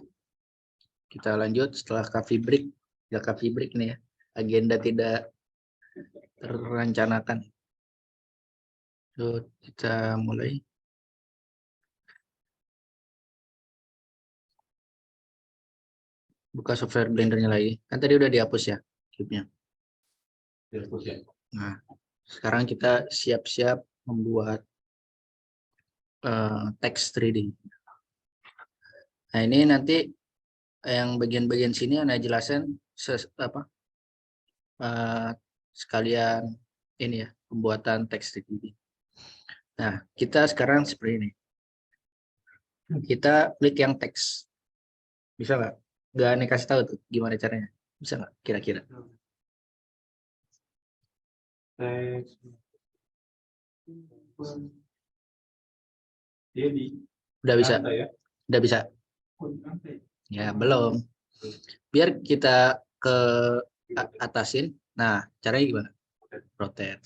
kita lanjut setelah coffee break. Ya coffee break nih ya. Agenda tidak terencanakan. Yuk, kita mulai. Buka software Blendernya lagi. Kan tadi udah dihapus ya klipnya. Nah, sekarang kita siap-siap membuat teks 3D. Nah, ini nanti yang bagian-bagian sini Anda jelasin apa sekalian ini ya, pembuatan teks 3D. Nah, kita sekarang seperti ini. Kita klik yang teks. Bisa nggak? Nggak nih kasih tahu tuh gimana caranya. Bisa nggak kira-kira? Dia di Udah bisa? ya? Udah bisa? Ya, belum. Biar kita ke atasin. Nah, caranya gimana? Rotate.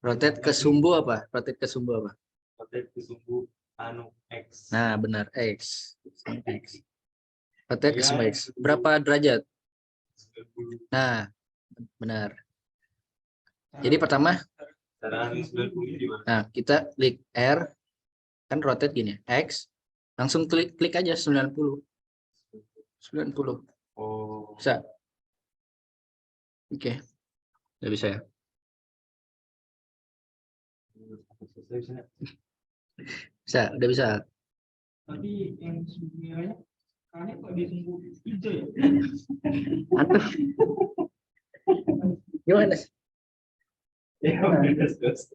Rotate ke sumbu apa? Rotate ke sumbu apa? Rotate ke sumbu anu X. Nah, benar X. X. Rotate ke Ya, sumbu X. Berapa derajat? 90. Nah, benar. Jadi pertama, Cara 90 di mana? nah kita klik R, kan rotate gini, X, langsung klik aja 90. 90. Oh. Bisa? Oke. Nggak bisa ya? Bisa, udah bisa. Tapi yang sebenarnya Aneh kok dia sungguh hijau ya? Mantap. Gimana sih? Ya, terus.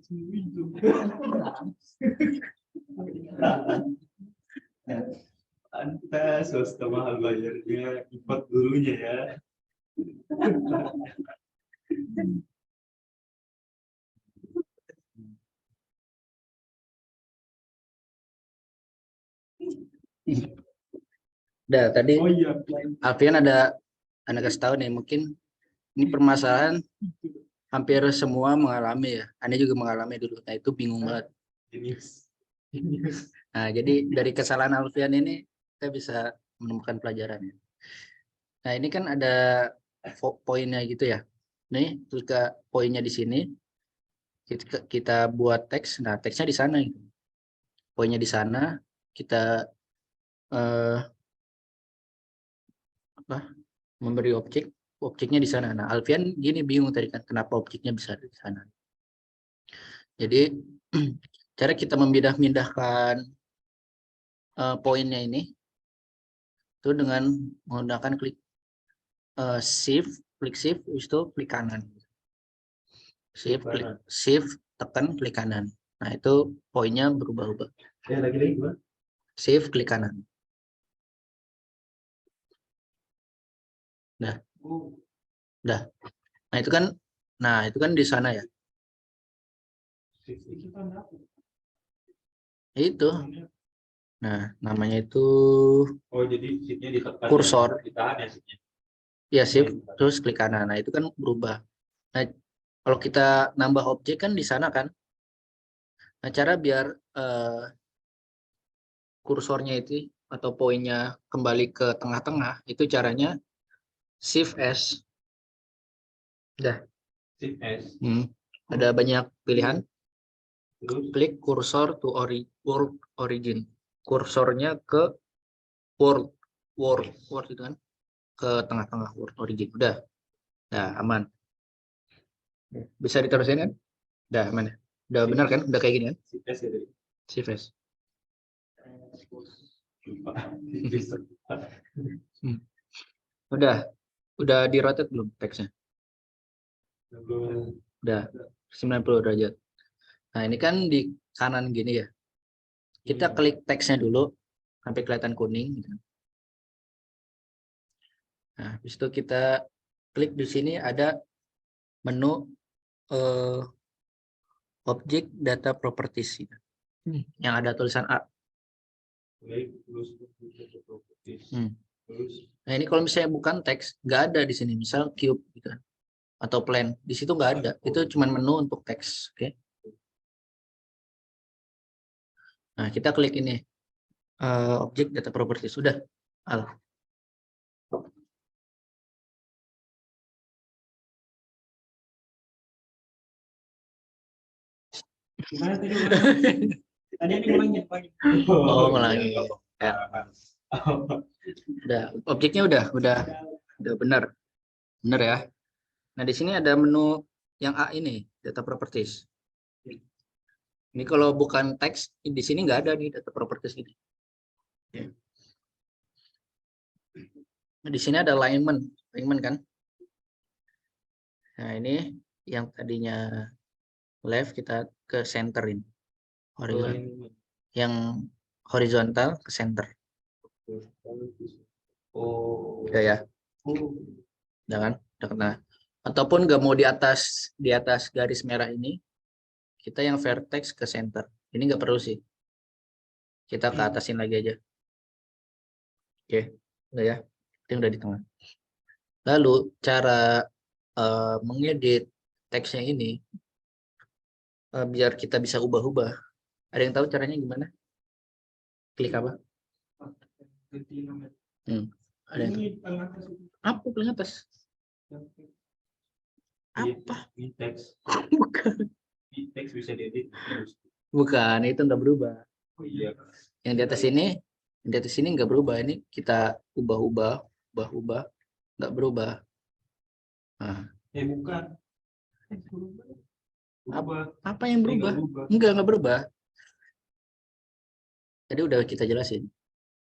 Sungguh hijau. Pantas swasta mahal bayarnya, import gurunya ya. Udah, tadi Oh iya, Alfian ada kasih tahu nih, mungkin ini permasalahan hampir semua mengalami ya. Anda juga mengalami dulu. Nah, itu bingung banget. jenius. Nah, jadi dari kesalahan Alfian ini kita bisa menemukan pelajarannya. Nah, ini kan ada poinnya gitu ya. Nih, ketika poinnya di sini, kita buat teks. Nah, teksnya di sana gitu. Poinnya di sana, kita memberi objeknya di sana. Nah, Alfian gini bingung tadi kan, kenapa objeknya bisa di sana. Jadi, cara kita memindahkan poinnya ini itu dengan menggunakan klik shift, itu klik kanan. Shift, tekan klik kanan. Nah, itu poinnya berubah-ubah. Ya, lagi-lagi gimana? Shift, klik kanan. Nah, nah itu kan di sana ya. Itu. Nah, namanya itu Oh, jadi shift-nya ditekan. Kursor. Ditahan ya shift-nya. Ya, shift terus klik kanan. Nah, itu kan berubah. Nah, kalau kita nambah objek kan di sana kan. Nah, cara biar kursornya itu atau poinnya kembali ke tengah-tengah, itu caranya shift S. Udah. Shift S. Ada banyak pilihan. Terus Klik kursor to world origin. Kursornya ke world itu kan, ke tengah-tengah world origin. Udah. Nah, aman. Bisa diterusin kan? Udah aman ya? Udah benar kan? Udah kayak gini kan? shift S ya tadi. Shift S. Lupa. Udah di rotate belum teksnya? Udah 90 derajat. Nah, ini kan di kanan gini ya. Kita klik teksnya dulu sampai kelihatan kuning gitu. Nah, habis itu kita klik di sini ada menu objek data properties gitu. Yang ada tulisan A. Nah, ini kalau misalnya bukan teks, nggak ada di sini. Misal cube gitu kan, atau plan, di situ nggak ada. Itu cuma menu untuk teks. Oke. Nah, kita klik ini objek data properties. Sudah. Al. Gimana tadi? Tadi ini ngulangin lagi. Oh, ngulangi. Ya. Udah, objeknya udah benar. Benar ya. Nah, di sini ada menu yang A ini, data properties. Ini kalau bukan teks, di sini nggak ada nih data properties ini. Ya. Nah, di sini ada alignment kan. Nah, ini yang tadinya left kita ke center ini. Horizontal. Yang horizontal ke center. Oh. Udah ya. Udah kan? Udah kena. Ataupun nggak mau di atas garis merah ini, kita yang vertex ke center. Ini nggak perlu sih. Kita ke atasin lagi aja. Oke, udah ya. Ini udah di tengah. Lalu cara mengedit teksnya ini biar kita bisa ubah-ubah. Ada yang tahu caranya gimana? Klik apa? Ada yang tahu? Apa paling atas? Apa? Bukan. Teks bisa diedit. Bukan, itu nggak berubah. Oh iya. Yang di atas ini nggak berubah. Ini kita ubah-ubah, nggak berubah. Nah. Bukan. Apa yang berubah? Enggak berubah. Tadi udah kita jelasin.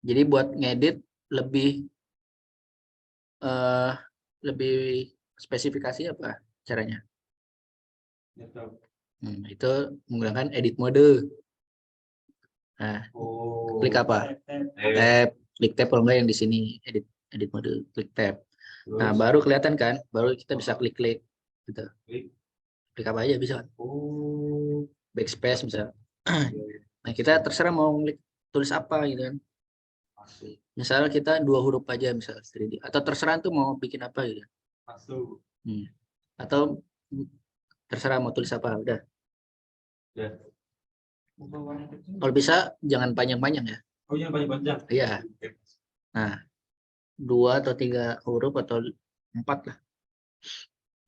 Jadi buat ngedit lebih eh, lebih spesifikasi apa caranya? Itu menggunakan edit mode. Nah, klik apa? Tab, klik tab kalau enggak yang di sini edit edit mode, klik tab. Nah, baru kelihatan kan? Baru kita bisa klik-klik gitu. Klik apa aja bisa. Backspace bisa. Nah, kita terserah mau klik tulis apa gitu kan. Misalnya kita 2 huruf aja misalnya 3D atau terserah tuh mau bikin apa gitu. Atau terserah mau tulis apa udah. Kalau bisa jangan panjang-panjang ya. Oh iya panjang-panjang. Iya. Nah, 2 atau 3 huruf atau 4 lah.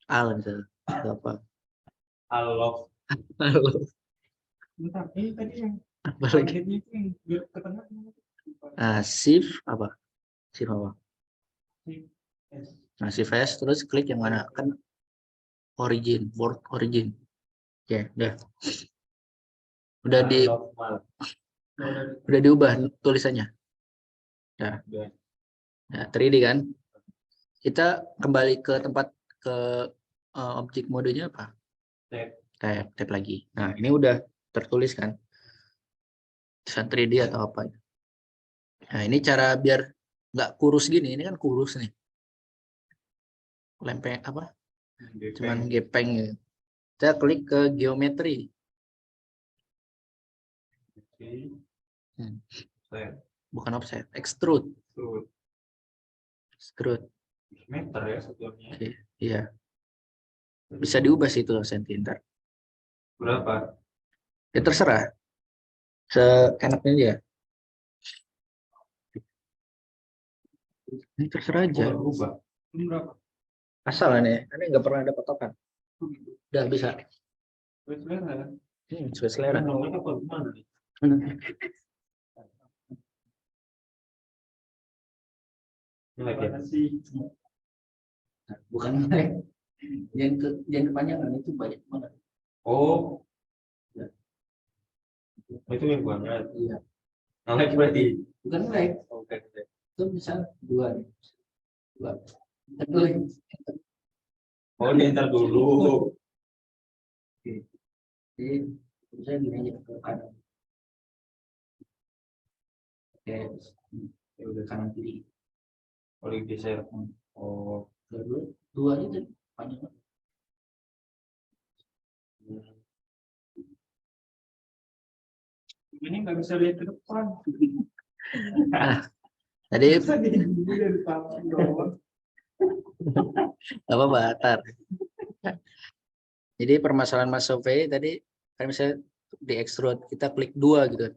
Al misalnya. Atau apa? Halo. Halo. Bentar, ini tadi yang Apalagi. targetnya itu yang biar ke tengah. Shift apa? Shift apa? S. Nah, Shift S terus klik yang mana? Kan origin, word origin. Oke, udah udah diubah tulisannya. Nah, nah 3D kan? Kita kembali ke tempat ke objek modenya apa? Tab lagi. Nah, ini udah tertulis kan? Tulisan 3D atau apa? Nah, ini cara biar nggak kurus gini. Ini kan kurus nih. Lempeng apa? Cuman gepeng gitu. Kita klik ke geometri. Bukan offset, extrude. Extrude. Meter ya sebelumnya. Oke, iya. Bisa diubah sih itu senti ntar. Berapa? Ya terserah. Seenaknya aja. Ini terserah aja. Berubah. Berapa? Asal aneh nggak pernah ada patokan. Udah bisa. Selera. Sesuai selera. Nomornya apa gimana nih? Bukan yang kepanjangan itu banyak banget. Oh, Ya. itu yang banget. Iya. Nge-lag berarti. Bukan lag. Oke. Itu misal 2 nih. 2. Kedua. Oh, ini ntar dulu. Oke. Jadi saya gini aja ke kanan. Oke. Ya udah kanan kiri. Boleh geser. Oh, Kedua. 2 itu panjang. ini nggak bisa lihat ke depan. Nah, tadi apa batar. Jadi permasalahan Mas Sofi tadi kan misalnya di extrude kita klik 2 gitu.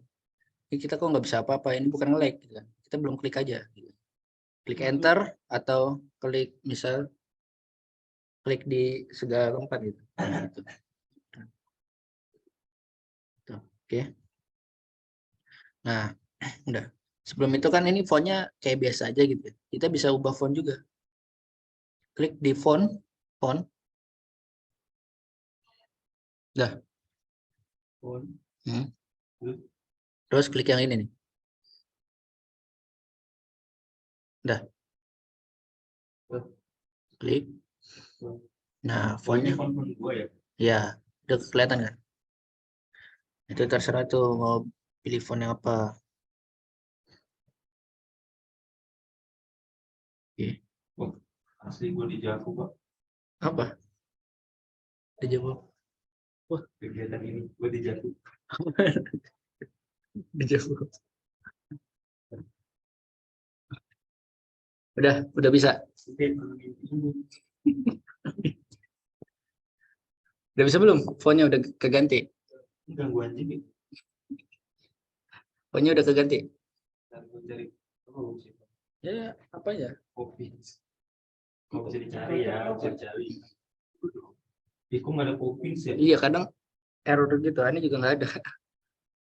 Ini kita kok nggak bisa apa-apa, ini bukan nge-lag gitu kan. Kita belum klik aja gitu. Klik enter atau klik misal klik di segala tempat gitu. Gitu. Oke. Nah, udah. Sebelum itu kan ini fontnya kayak biasa aja gitu. Kita bisa ubah font juga. Klik di font. Udah. Terus klik yang ini nih. Udah. Klik. Nah, fontnya. Ya, udah kelihatan kan? Itu terserah tuh mau pilih font yang apa. Oke. Asli gue dijatuh, Pak. Apa? Dijawab. Wah, Kegiatan ini gue dijatuh. dijawab. Udah bisa. Udah bisa belum? Fontnya udah keganti. Ganggu anjing. Fontnya udah keganti. Cari Ya, apa ya? kopi. Nggak bisa dicari ya, bisa dicari. Kok nggak ada kopi sih? Iya, kadang error gitu. Ini juga nggak ada.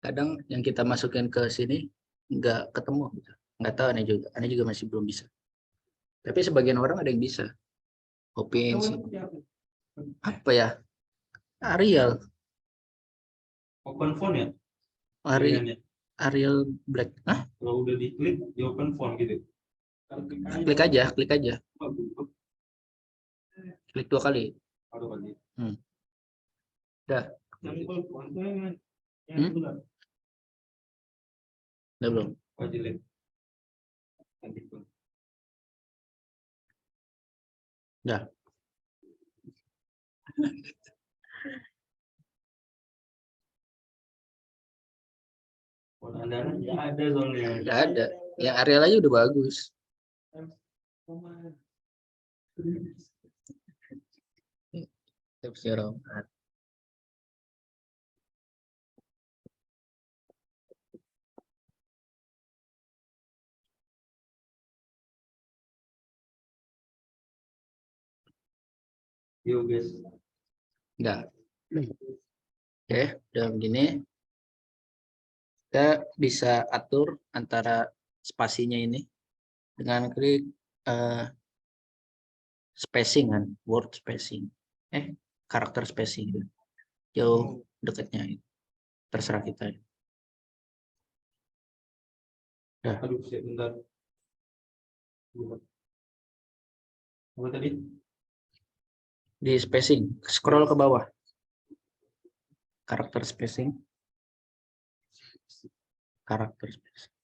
Kadang yang kita masukin ke sini nggak ketemu. Gitu. Nggak tahu aneh juga masih belum bisa. Tapi sebagian orang ada yang bisa. Kopi apa ya? Arial. Open phone ya? Ari, Arial Black. Hah? Kalau udah diklik, di open font gitu. Klik aja, klik aja. Klik 2 kali. Udah. Udah belum? Udah. Ada soalnya. Nggak ada. Yang Arial aja udah bagus. Tips Romat. Yuk guys. Udah. Oke, udah begini. Kita bisa atur antara spasinya ini dengan klik spacing kan, word spacing. Karakter spacing. Jauh dekatnya itu. Terserah kita. Udah. Aduh, bentar. Apa tadi? Di spacing, scroll ke bawah. Karakter spacing. Karakter spacing.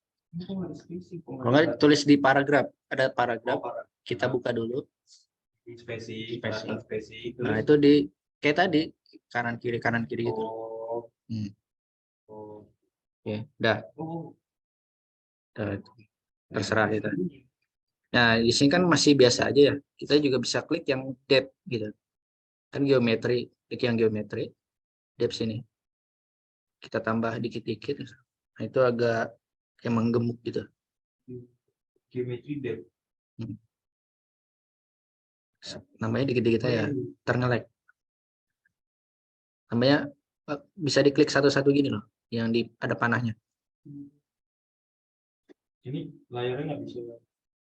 Kalau nggak tulis di paragraf, ada paragraf. Kita buka dulu. Spacing. Nah, itu di kayak tadi kanan kiri gitu. Oke, udah. Terserah kita. Nah, di sini kan masih biasa aja ya. Kita juga bisa klik yang depth gitu. Kan geometri, klik yang geometri. Depth sini. Kita tambah dikit-dikit. Nah, itu agak kayak menggemuk gitu. Geometri depth. Namanya dikit-dikit aja, terngelek. Namanya bisa diklik satu-satu gini loh, yang ada panahnya. Ini layarnya nggak bisa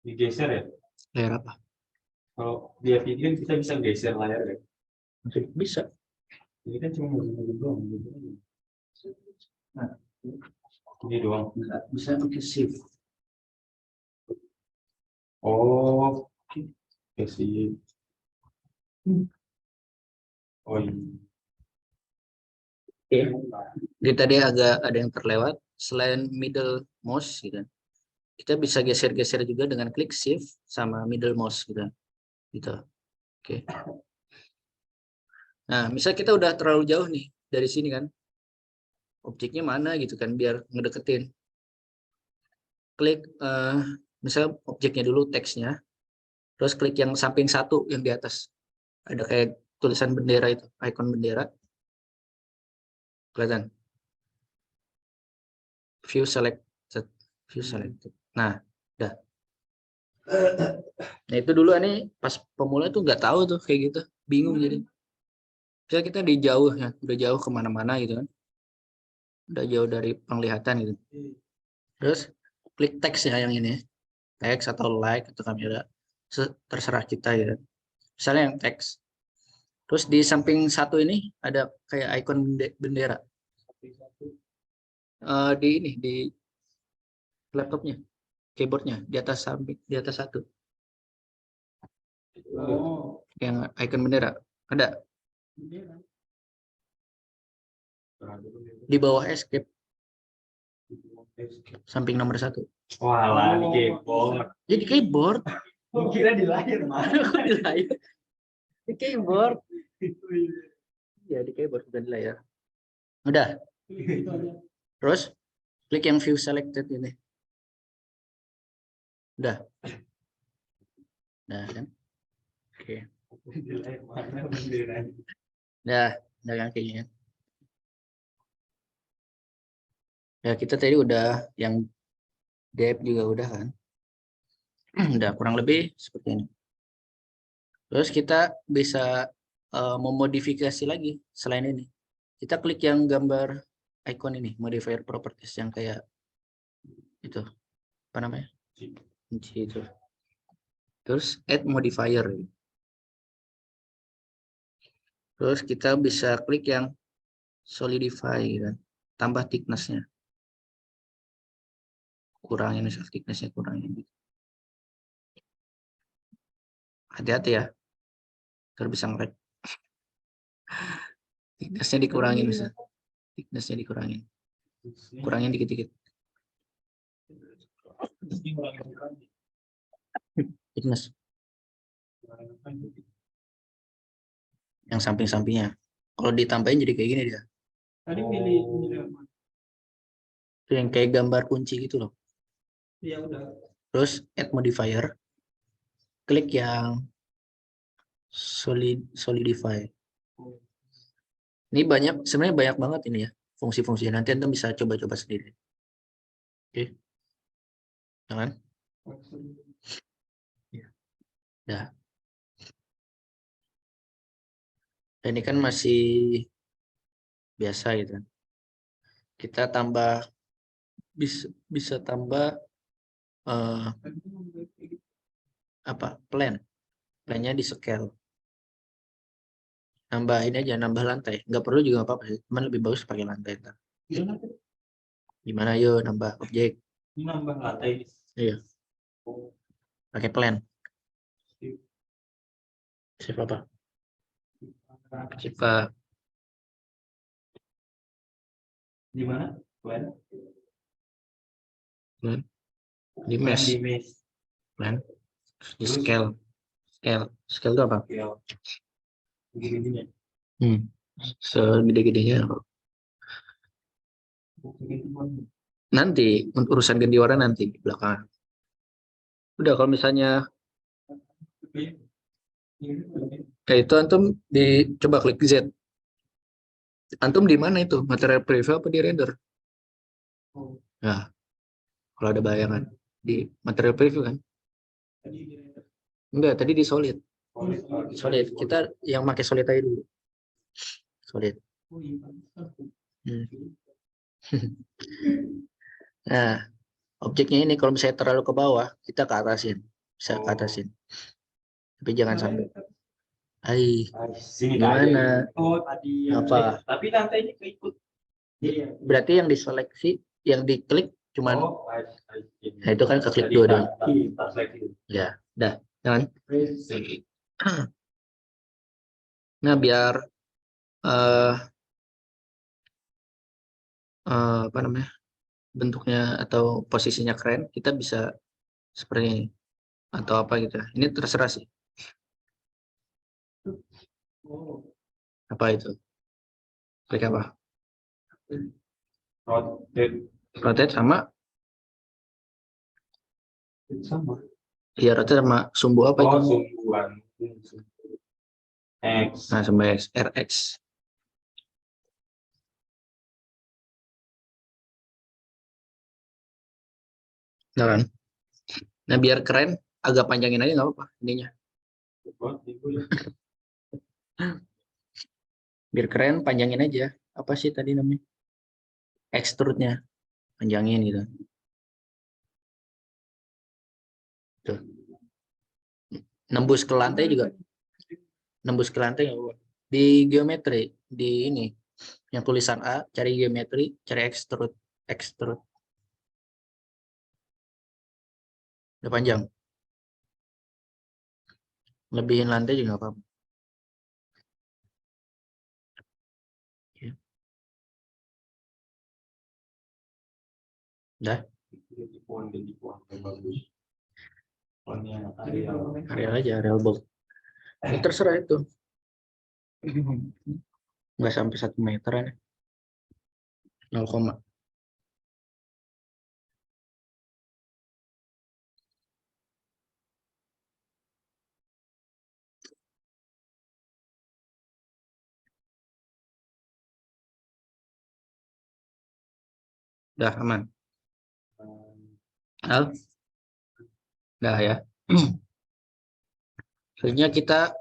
digeser ya? Layar apa? Kalau dia video kan kita bisa geser layar ya? Bisa. Ini kan cuma begini doang. Nah, ini doang. Bisa pakai shift. Oh, oke sih. Oh iya. Oke. Jadi tadi agak ada yang terlewat. Selain middle mouse gitu, kita bisa geser-geser juga dengan klik shift sama middle mouse gitu. Oke. Nah, misal kita udah terlalu jauh nih dari sini kan, objeknya mana gitu kan, biar ngedeketin. Klik, misal objeknya dulu teksnya, terus klik yang samping satu yang di atas. Ada kayak tulisan bendera itu, icon bendera. Kelihatan? View selected. View selected. Nah, udah. Nah itu dulu nih pas pemula tuh nggak tahu tuh kayak gitu, bingung jadi. Misalnya kita di jauh ya, udah jauh kemana-mana gitu kan, udah jauh dari penglihatan gitu. Terus klik teks ya yang ini, teks atau like atau kamera, terserah kita ya. Misalnya yang teks. Terus di samping satu ini ada kayak icon bendera. Di ini di laptopnya, keyboardnya di atas samping, di atas satu. Oh, Yang icon bendera ada di bawah escape samping nomor satu. walah, di keyboard. Jadi keyboard. Kira di layar mana? Di layar. Di keyboard. Ya di keyboard bukan di layar. Udah. Terus klik yang view selected ini. Udah. Udah kan? Oke. Udah kan kayaknya. Ya kita tadi udah yang depth juga udah kan. Udah kurang lebih seperti ini. Terus kita bisa memodifikasi lagi selain ini. Kita klik yang gambar icon ini, modifier properties yang kayak itu. Apa namanya? Kunci itu. Terus add modifier. Terus kita bisa klik yang solidify kan, tambah thickness-nya. kurangin, misal thickness-nya kurangin. Hati-hati ya, terus bisa nge-lag. Thickness-nya dikurangin, misal. Thickness-nya dikurangin. Kurangin dikit-dikit. Thickness. Yang samping-sampingnya. Kalau ditambahin jadi kayak gini dia. Tadi pilih Itu yang kayak gambar kunci gitu loh. ya udah. Terus add modifier. Klik yang solidify. Ini sebenarnya banyak banget ini ya fungsi-fungsinya. Nanti Anda bisa coba-coba sendiri. Oke. Jangan. Ya. Ini kan masih biasa gitu. Kita tambah bisa tambah plan-nya di scale. Nambah ini aja, nambah lantai. Nggak perlu juga apa-apa sih. Cuman lebih bagus pakai lantai. Gimana yuk nambah objek? Ini nambah lantai. Iya. Pakai plan. Siapa apa? Siapa? Di mana? Plan. Plan. Di mesh. Plan. Di scale. Scale itu apa? Gini-gini. Segede-gedenya apa? Nanti urusan ganti warna nanti di belakang. Udah kalau misalnya kayak itu antum coba klik Z. Antum di mana itu? Material preview apa di render? Nah, kalau ada bayangan di material preview kan? Enggak, tadi di solid. Solid. Kita yang pakai solid aja dulu. Solid. Nah, objeknya ini kalau misalnya terlalu ke bawah, kita ke atasin. Bisa ke atasin. Tapi jangan sampai. Gimana? Apa? Tapi lantainya keikut. Berarti yang diseleksi, yang diklik cuman nah itu kan keklik dua dong. Ya, dah, jangan. Nah, biar apa namanya? Bentuknya atau posisinya keren, kita bisa seperti ini atau apa gitu. Ini terserah sih. Apa itu? Klik apa? Rotate sama iya, rotate sama sumbu apa itu? Sumbuan X. Nah, sumbu X, RX. Nah, kan? Nah, biar keren, agak panjangin aja nggak apa-apa ininya. Biar keren, panjangin aja. Apa sih tadi namanya? Extrude-nya. Panjangin gitu. Tuh. Nembus ke lantai juga. Nembus ke lantai nggak apa-apa. Di geometri, di ini. Yang tulisan A, cari geometri, cari extrude. Extrude. Udah panjang. Lebihin lantai juga nggak apa-apa. Udah. Areal aja, areal box. Terserah itu. Nggak sampai 1 meteran. 0, udah aman. Al? Udah ya. Selanjutnya kita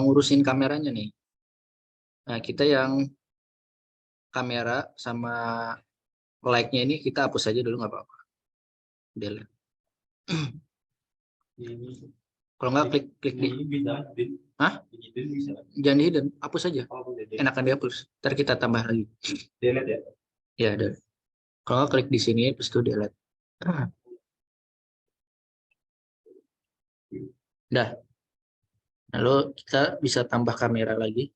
ngurusin kameranya nih. Nah, kita yang kamera sama like-nya ini kita hapus aja dulu nggak apa-apa. Delete. Kalau nggak klik di. Hah? Jangan di hidden, hapus aja. Enakan dihapus. Ntar kita tambah lagi. Delete ya? Ya, delete. Kalau nggak klik di sini, terus itu delete. Dah. Lalu kita bisa tambah kamera lagi.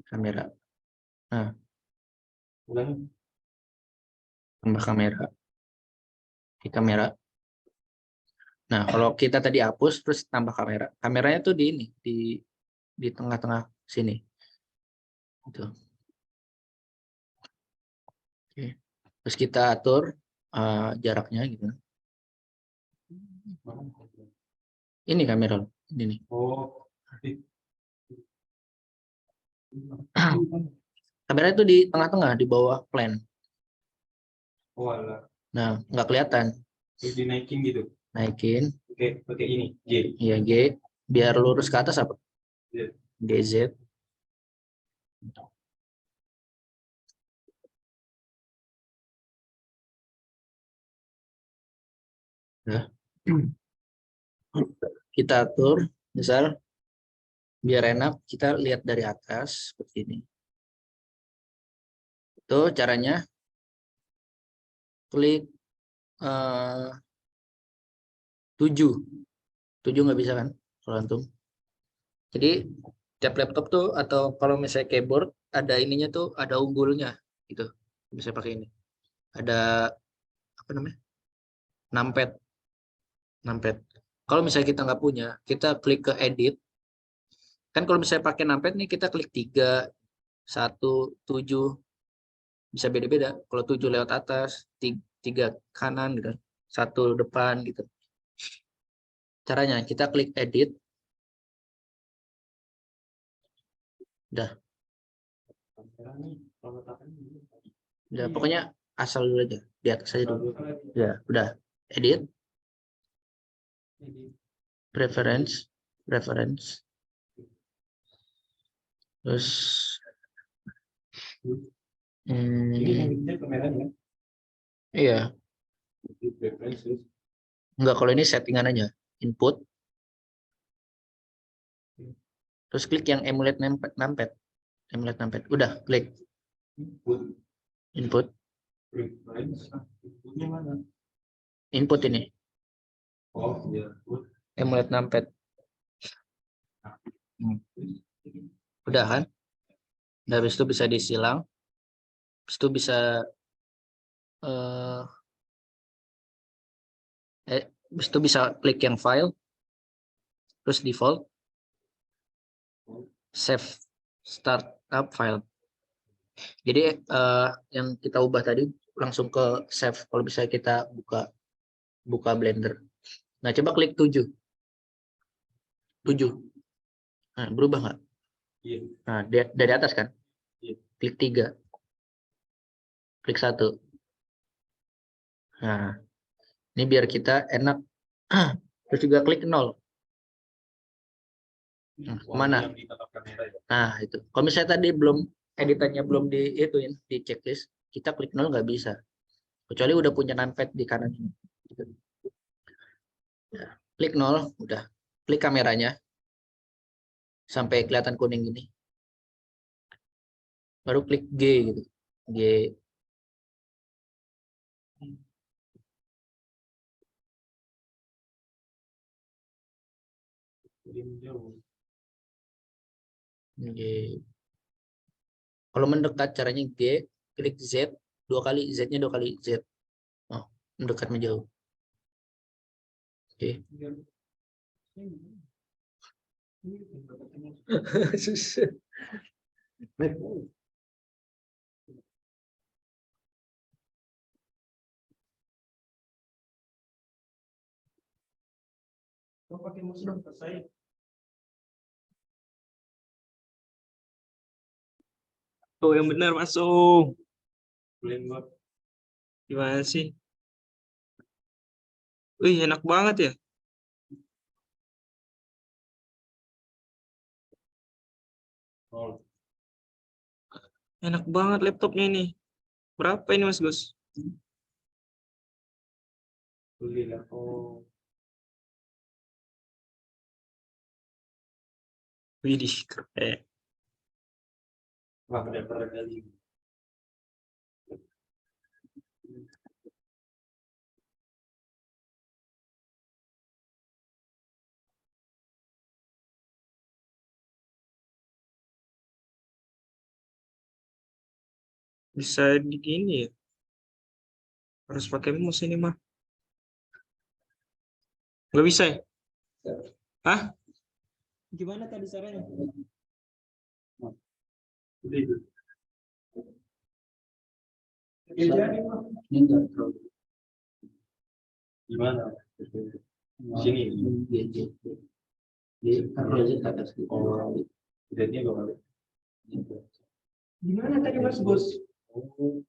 Kamera. Nah, Ulangi. tambah kamera. Di kamera. Nah, kalau kita tadi hapus terus tambah kamera. Kameranya tuh di ini, di tengah-tengah sini. Gitu. Oke. Terus kita atur jaraknya gitu. Ini kamera. Ini nih. Oh. Kamera itu di tengah-tengah, di bawah plan. Oh, alah. Nah, nggak kelihatan. Terus dinaikin gitu. Naikin. Oke, pakai ini, G. Iya, G. Biar lurus ke atas apa? Z. GZ. Nah, kita atur, misal biar enak kita lihat dari atas seperti ini. Itu caranya klik 7. 7 nggak bisa kan kalau antum. Jadi tiap laptop tuh atau kalau misalnya keyboard ada ininya tuh ada unggulnya gitu. Bisa pakai ini. Ada apa namanya? Numpad. Numpad. Kalau misalnya kita nggak punya, kita klik ke edit. Kan kalau misalnya pakai numpad nih kita klik 3, 1, 7 bisa beda-beda. Kalau 7 lewat atas, 3 kanan gitu. 1 depan gitu. Caranya kita klik edit. Udah. Udah pokoknya asal dulu aja. Di atas aja dulu. Ya, udah. Edit. Preference. Terus Ini kameranya. iya. Enggak, kalau ini settingan aja. Input. Terus klik yang emulate numpad. Emulate numpad. Udah, klik. Input. Input ini. Oh, iya. Emulate numpad. Udah kan? Nah, habis itu bisa disilang. Habis itu bisa habis itu bisa klik yang file. Terus default. Save startup file. Jadi yang kita ubah tadi langsung ke save kalau bisa kita buka Blender. Nah, coba klik 7. 7. Nah, berubah nggak? Iya. Nah, dari atas kan? Iya. Klik 3. Klik 1. Nah, ini biar kita enak. Terus juga klik 0. Nah, kemana? Nah, itu. Kalau misalnya tadi belum editannya belum diituin di checklist, kita klik 0 nggak bisa. Kecuali udah punya numpad di kanan ini. Ya, klik 0, udah. Klik kameranya sampai kelihatan kuning gini. Baru klik G gitu. G. G. Kalau mendekat caranya G, klik Z 2 kali, Z-nya 2 kali Z. Oh, mendekat menjauh. Oke. Susah. Pakai musuh saya. Oh, yang benar masuk. Blender. Gimana sih? Wih, enak banget ya. Oh, Enak banget laptopnya ini. Berapa ini Mas Gus? beli lah. Oh, Widih, keren. wah, udah pernah kali. Bisa di gini ya. Harus pakai mouse ini mah. Nggak bisa ya? Hah? Gimana tadi caranya? Udah itu. Ini enggak terlalu. Gimana? Di sini. Di project atas gitu. Oh, jadinya gue balik. Gimana tadi Mas Bos? Oh,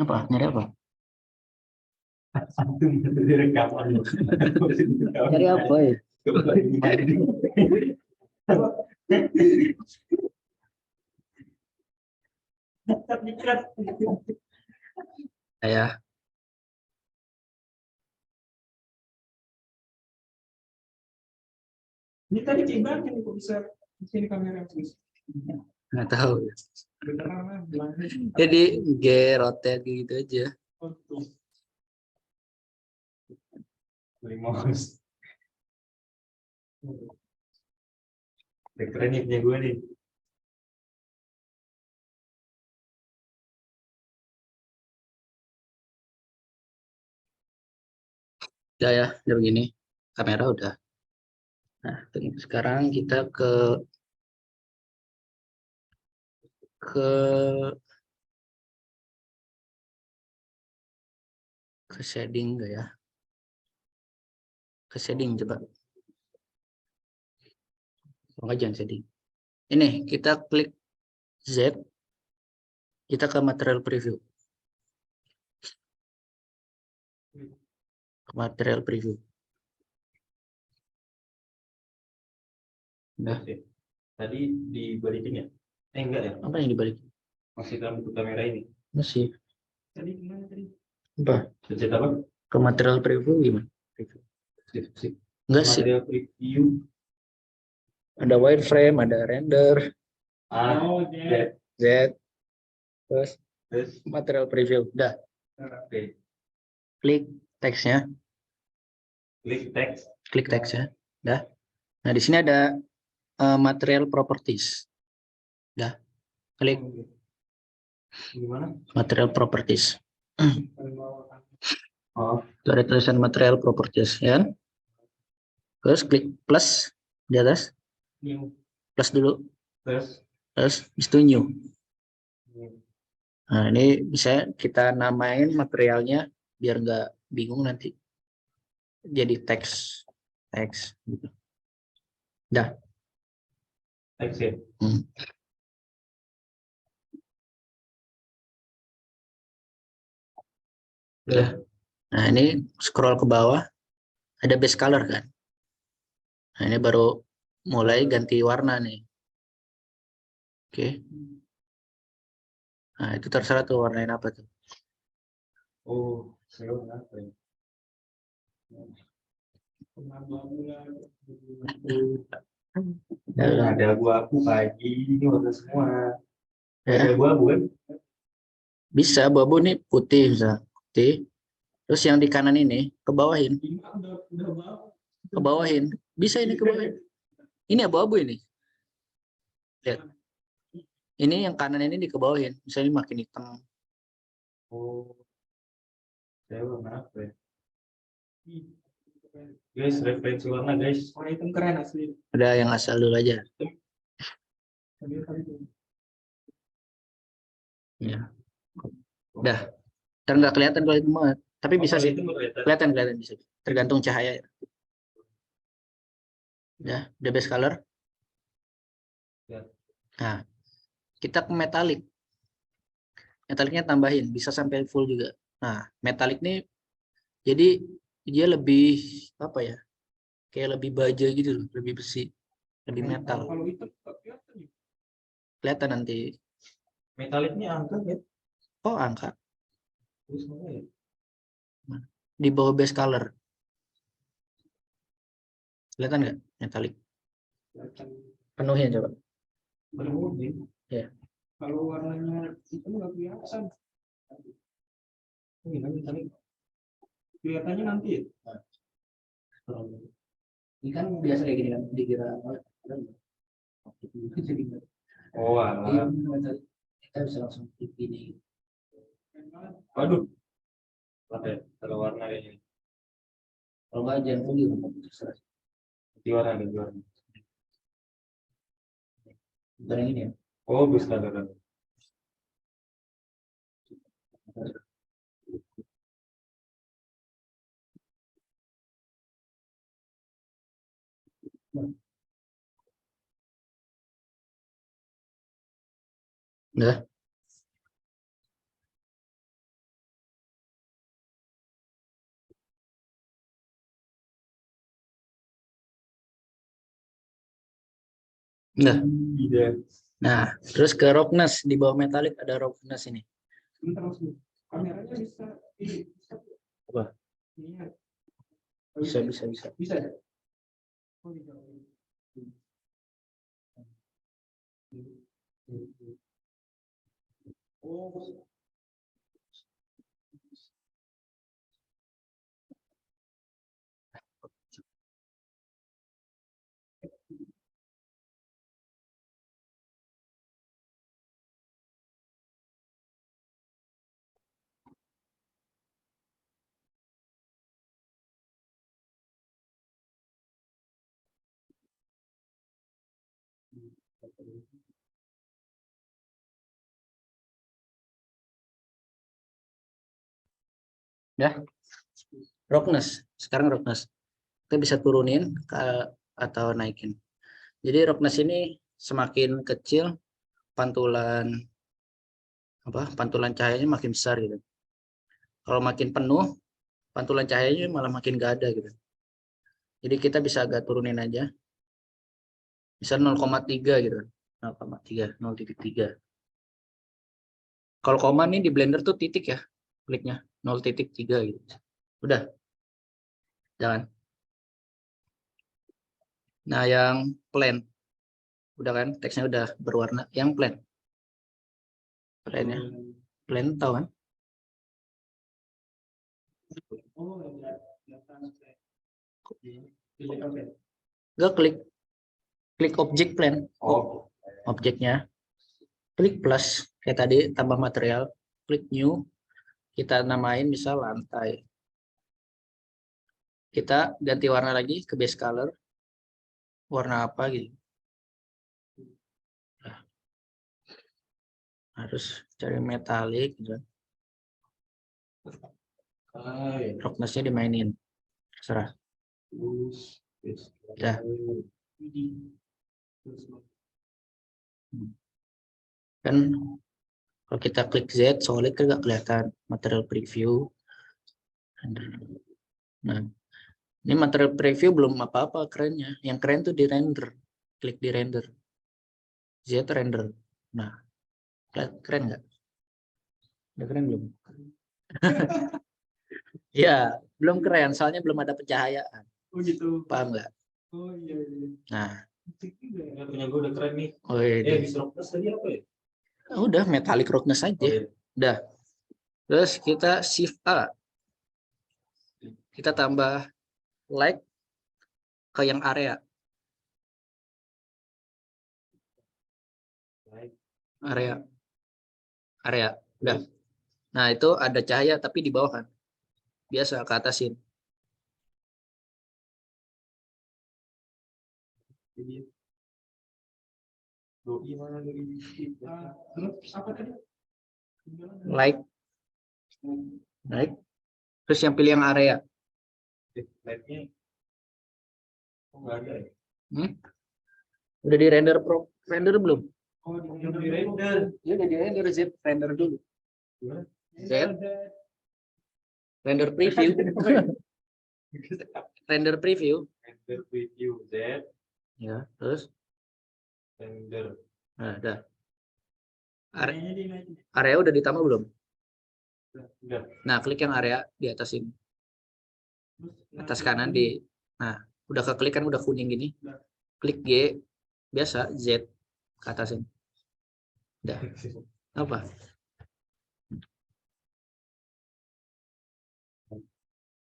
Apa? Nyari apa? antum dari rekaman. Nyari apa ya? Ya. Ini tadi gimana nih kok bisa di sini kamera Mas? Nggak tahu. Beneran. Jadi G rotate gitu aja. Beli mouse. Keren nih punya gue nih. Ya, udah begini. Kamera udah. Nah, sekarang kita ke shading enggak ya? Ke shading coba. Enggak, jangan shading. Ini kita klik Z. Kita ke material preview. Material preview. Udah. Tadi dibalikin ya? Enggak ya? Apa yang dibalik? Masih dalam bentuk kamera ini. Masih. Tadi gimana tadi? Apa? Pencet apa? Ke material preview gimana? Preview. Sip. Enggak sih. Material preview. Ada wireframe, ada render, Z. Z, terus Terus. material preview. Udah. Oke. Klik teksnya. Klik teks. Klik teksnya. Udah. Nah, di sini ada material properties. Udah. Klik Gimana? material properties. Oh, Itu ada tulisan material properties, ya kan? Terus klik plus di atas. New. Plus dulu. terus. Terus habis itu new. Nah, ini bisa kita namain materialnya biar nggak bingung nanti. Jadi teks. Teks. Gitu. Dah. Teks ya. Udah. Nah, ini scroll ke bawah. Ada base color kan. Nah, ini baru mulai ganti warna nih. Oke. Nah, itu terserah tuh warnain apa tuh. Oh, saya apa ya? Ya, Ada abu-abu pagi ini warna semua. Ada ya. abu-abu kan? Bisa abu-abu nih putih bisa. Putih. Terus yang di kanan ini ke bawahin. Ke bawahin. Bisa ini ke bawahin. Ini abu-abu ini. Lihat. Ini yang kanan ini di ke bawahin. Misalnya makin hitam. Oh, saya warna apa ya? Guys, referensi warna guys. Warna hitam keren asli. Ada yang asal dulu aja. Ya. Udah. Ntar nggak kelihatan kalau itu banget. Tapi bisa sih. Kelihatan bisa. Tergantung cahaya. Ya, udah base color. Nah, kita ke metalik. Metaliknya tambahin, bisa sampai full juga. Nah, metalik nih jadi dia lebih apa ya? Kayak lebih baja gitu loh, lebih besi, lebih metal. Kalau itu nggak kelihatan ya. Kelihatan nanti. Metaliknya angka ya. Oh, angka Terus mana ya? di bawah base color. Kelihatan nggak metalik? Kelihatan Penuhin coba. berhubung. Ya. Kalau warnanya itu nggak kelihatan. Ini kan metalik. Kelihatannya nanti ya. Ini kan biasa kayak gini kan, dikira Oh, alah. kita bisa langsung klik ini. Waduh. Kalau warna ini. Kalau nggak jangan putih, terserah. Di warna di warna. Bukan yang ini ya. Oh, bisa kan. Udah. Udah. Iya. Nah, terus ke roughness, di bawah metalik ada roughness ini. Sebentar langsung. Kameranya bisa ini. Apa? Iya. Bisa. Bisa ya? Oh, bisa. Oh, Ya, roughness. Sekarang roughness. Kita bisa turunin atau naikin. Jadi roughness ini semakin kecil pantulan cahayanya makin besar gitu. Kalau makin penuh pantulan cahayanya malah makin gak ada gitu. Jadi kita bisa agak turunin aja. Misal 0,3 gitu. 0,3. Kalau koma nih di Blender tuh titik ya. Kliknya 0,3 gitu. Udah. Jangan. Nah, yang plain. Udah kan? Teksnya udah berwarna. Yang plain. Plain ya. Plain tahu kan? oh, Enggak, klik objek plain. oh, Objeknya. Klik plus. Kayak tadi tambah material. Klik new. Kita namain misal lantai. Kita ganti warna lagi ke base color. Warna apa gitu. Nah, harus cari metalik gitu. Roughness-nya dimainin. Terserah. Ya. Kan kalau kita klik Z solid kan nggak kelihatan material preview. Nah, ini material preview belum apa-apa kerennya. Yang keren tuh di render. Klik di render. Z render. Nah, keren nggak? Udah keren belum? Ya, belum keren. Soalnya belum ada pencahayaan. oh gitu. Paham nggak? Oh iya. Nah, Ya, punya gue udah keren nih. oh iya. Bisa roughness tadi apa ya? Udah metallic roughness aja. Oh, iya. Udah. Terus kita shift A. Kita tambah light ke yang area. Area. Udah. Nah, itu ada cahaya tapi di bawah kan. Biasa ke atasin. Jadi doi mana dari terus apa tadi? Like. Terus yang pilih yang area. Light-nya oh, nggak ada ya? Udah di render Render belum? Oh, di render. Ya udah di render, Z render dulu. Z render preview. Render preview. Render preview Z, Ya, terus render. nah, dah. Ini. Area udah ditambah belum? Udah. Nah, klik yang area di atas ini. Atas kanan di nah, udah keklik kan udah kuning gini. Klik G biasa Z ke atas ini. Udah. Apa?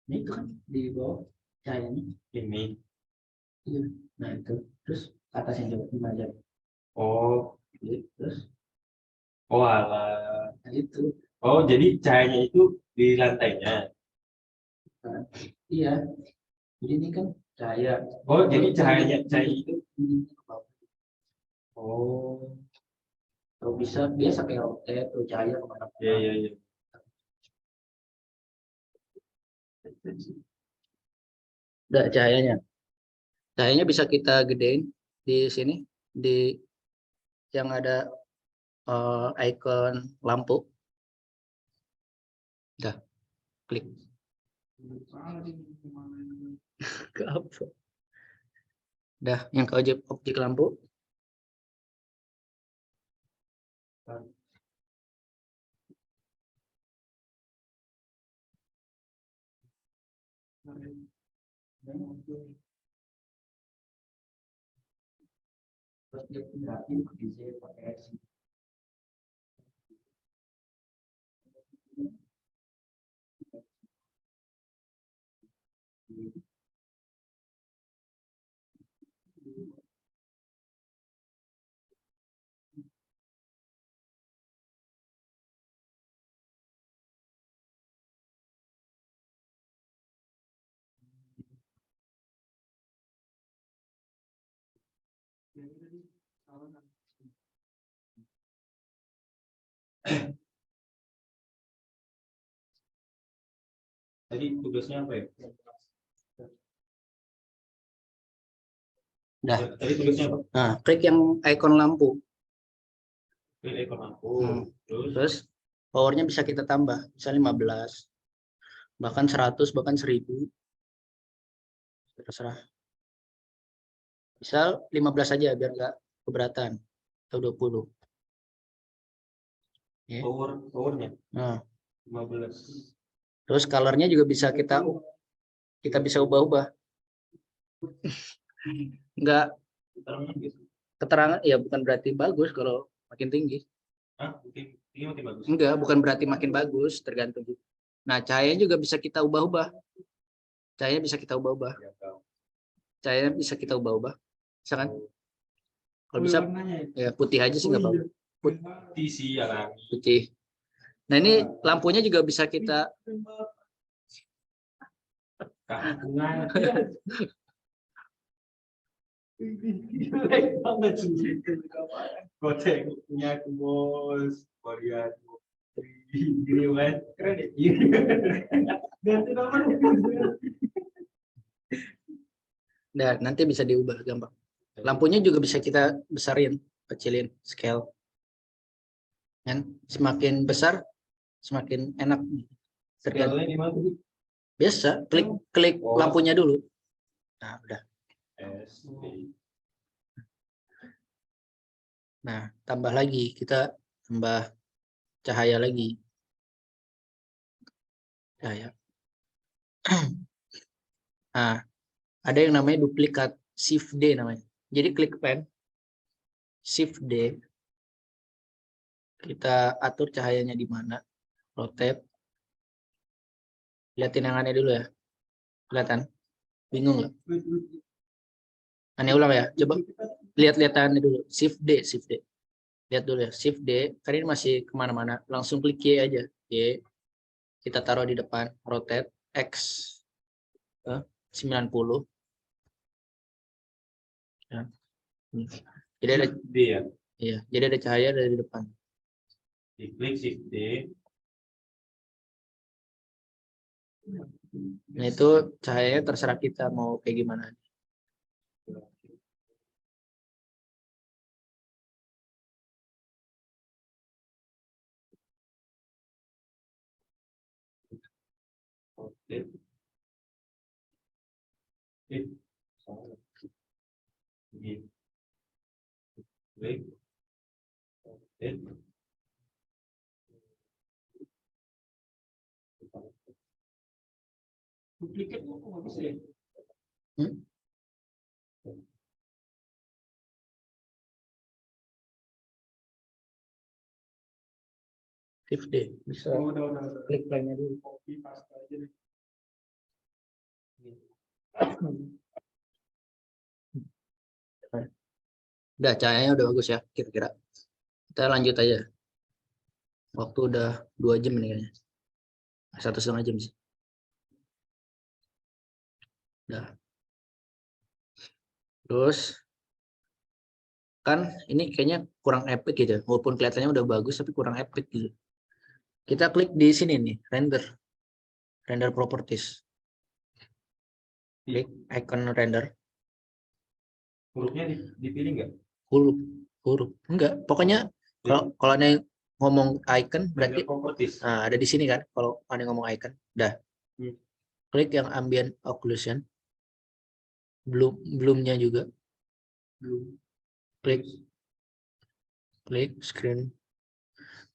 Ini itu kan di bawah cahayanya. Ini. Iya. Nah, itu. Terus ke atasnya coba gimana? Oh, Terus oh alah. nah, itu. Oh, jadi cahayanya itu di lantainya. Nah, iya. Jadi ini kan cahaya. Oh, jadi cahaya itu. Ini ke bawah. Oh, Kalau bisa dia sampai rotate tuh cahaya kemana-mana. iya iya iya. Udah cahayanya. Cahayanya bisa kita gedein di sini di yang ada icon lampu. Udah, klik. Ke apa? Udah, yang ke objek lampu. Terus dia pindahin ke Z pakai S. Tadi tugasnya apa ya? Udah. Tadi tugasnya apa? Nah, klik yang icon lampu. Klik ekor lampu. Terus Terus powernya bisa kita tambah, misalnya 15, bahkan 100, bahkan 1000. Terserah. Misal 15 aja biar nggak keberatan. Atau 20. Ya. powernya Nah, 15. terus colornya juga bisa kita bisa ubah-ubah. Nggak Keterangan gitu. keterangan ya bukan berarti bagus kalau makin tinggi. Ah, ini makin bagus. Enggak, bukan berarti makin bagus, tergantung. Nah, cahayanya juga bisa kita ubah-ubah. Cahayanya bisa kita ubah-ubah. Cahayanya bisa kita ubah-ubah. Misalkan kalau bisa ya putih aja sih nggak apa-apa. Putih sih alami. Putih. Nah, ini lampunya juga bisa kita Jelek banget sih. Goceng punya aku bos. Lihat gini kan keren ya. Ganti nama. nah, nanti bisa diubah gampang. Lampunya juga bisa kita besarin, kecilin scale. Kan semakin besar semakin enak. Tergantung. Scale-nya gimana? Biasa klik lampunya dulu. Nah, udah. Nah, tambah lagi, kita tambah cahaya lagi. Cahaya. Nah, ada yang namanya duplikat, Shift D namanya. Jadi klik pen, Shift D. Kita atur cahayanya di mana. Rotate. Lihatin yang aneh dulu ya. Kelihatan? Bingung nggak? Aneh ulang ya. Coba lihat-lihatannya dulu. Shift D, Shift D. Lihat dulu ya. Shift D. Karena ini masih kemana-mana. Langsung klik Y aja. Y. Kita taruh di depan. Rotate. X. 90. Ya. Jadi ada D ya. Iya, jadi ada cahaya dari depan. Diklik Shift D. Nah, itu cahayanya terserah kita mau kayak gimana. Duplikat kok nggak bisa ya? Hmm? Shift D bisa Udah. klik play-nya dulu. Copy paste aja deh. Udah cahayanya udah bagus ya kira-kira. Kita lanjut aja. Waktu udah 2 jam nih kayaknya. 1,5 jam sih. Udah. Terus kan ini kayaknya kurang epic gitu. Walaupun kelihatannya udah bagus tapi kurang epic gitu. Kita klik di sini nih, render properties. Klik icon render. Hurufnya dipilih nggak? Huruf enggak. Pokoknya kalau ada yang ngomong icon berarti Properties. ada di sini kan. Kalau ada yang ngomong icon, dah. Klik yang ambient occlusion. Belumnya juga. Klik screen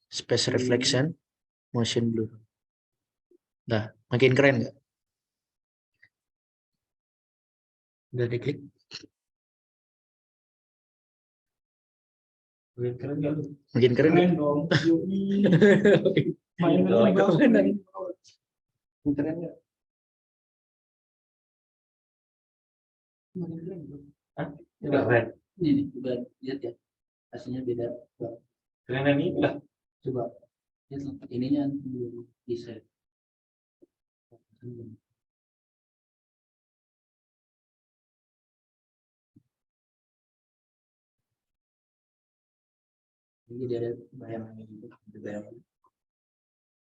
space reflection motion blur. Nah, makin keren nggak? Udah diklik. Makin keren nggak lu? Makin keren nggak? Dong. Mainan bagus. Keren nggak? Keren. Ini udah lihat ya. Hasilnya beda. Keren ini lah. Coba lihat ininya belum bisa. Jadi ada bayangannya juga, ada bayangan.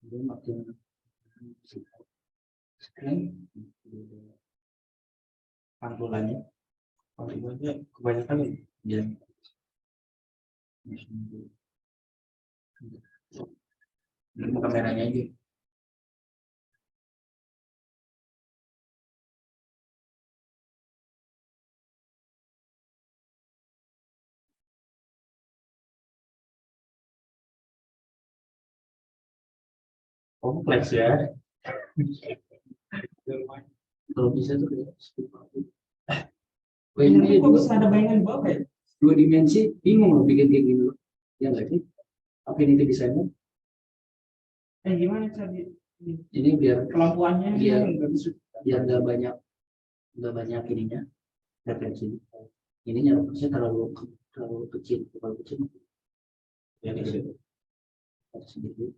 Jadi makin screen pantulannya, Pantulannya kebanyakan ini. ya. Ini kameranya aja. Kompleks ya. Kalau bisa tuh Bayangan kok bisa ada bayangan bawah ya? 2 dimensi, bingung loh bikin kayak gini loh. Ya nggak sih? Apa ini desainnya? Gimana cara Ini biar kelampuannya? Biar nggak bisa. biar nggak banyak ininya referensi. Ininya maksudnya terlalu kecil, Ya, bisa. sedikit.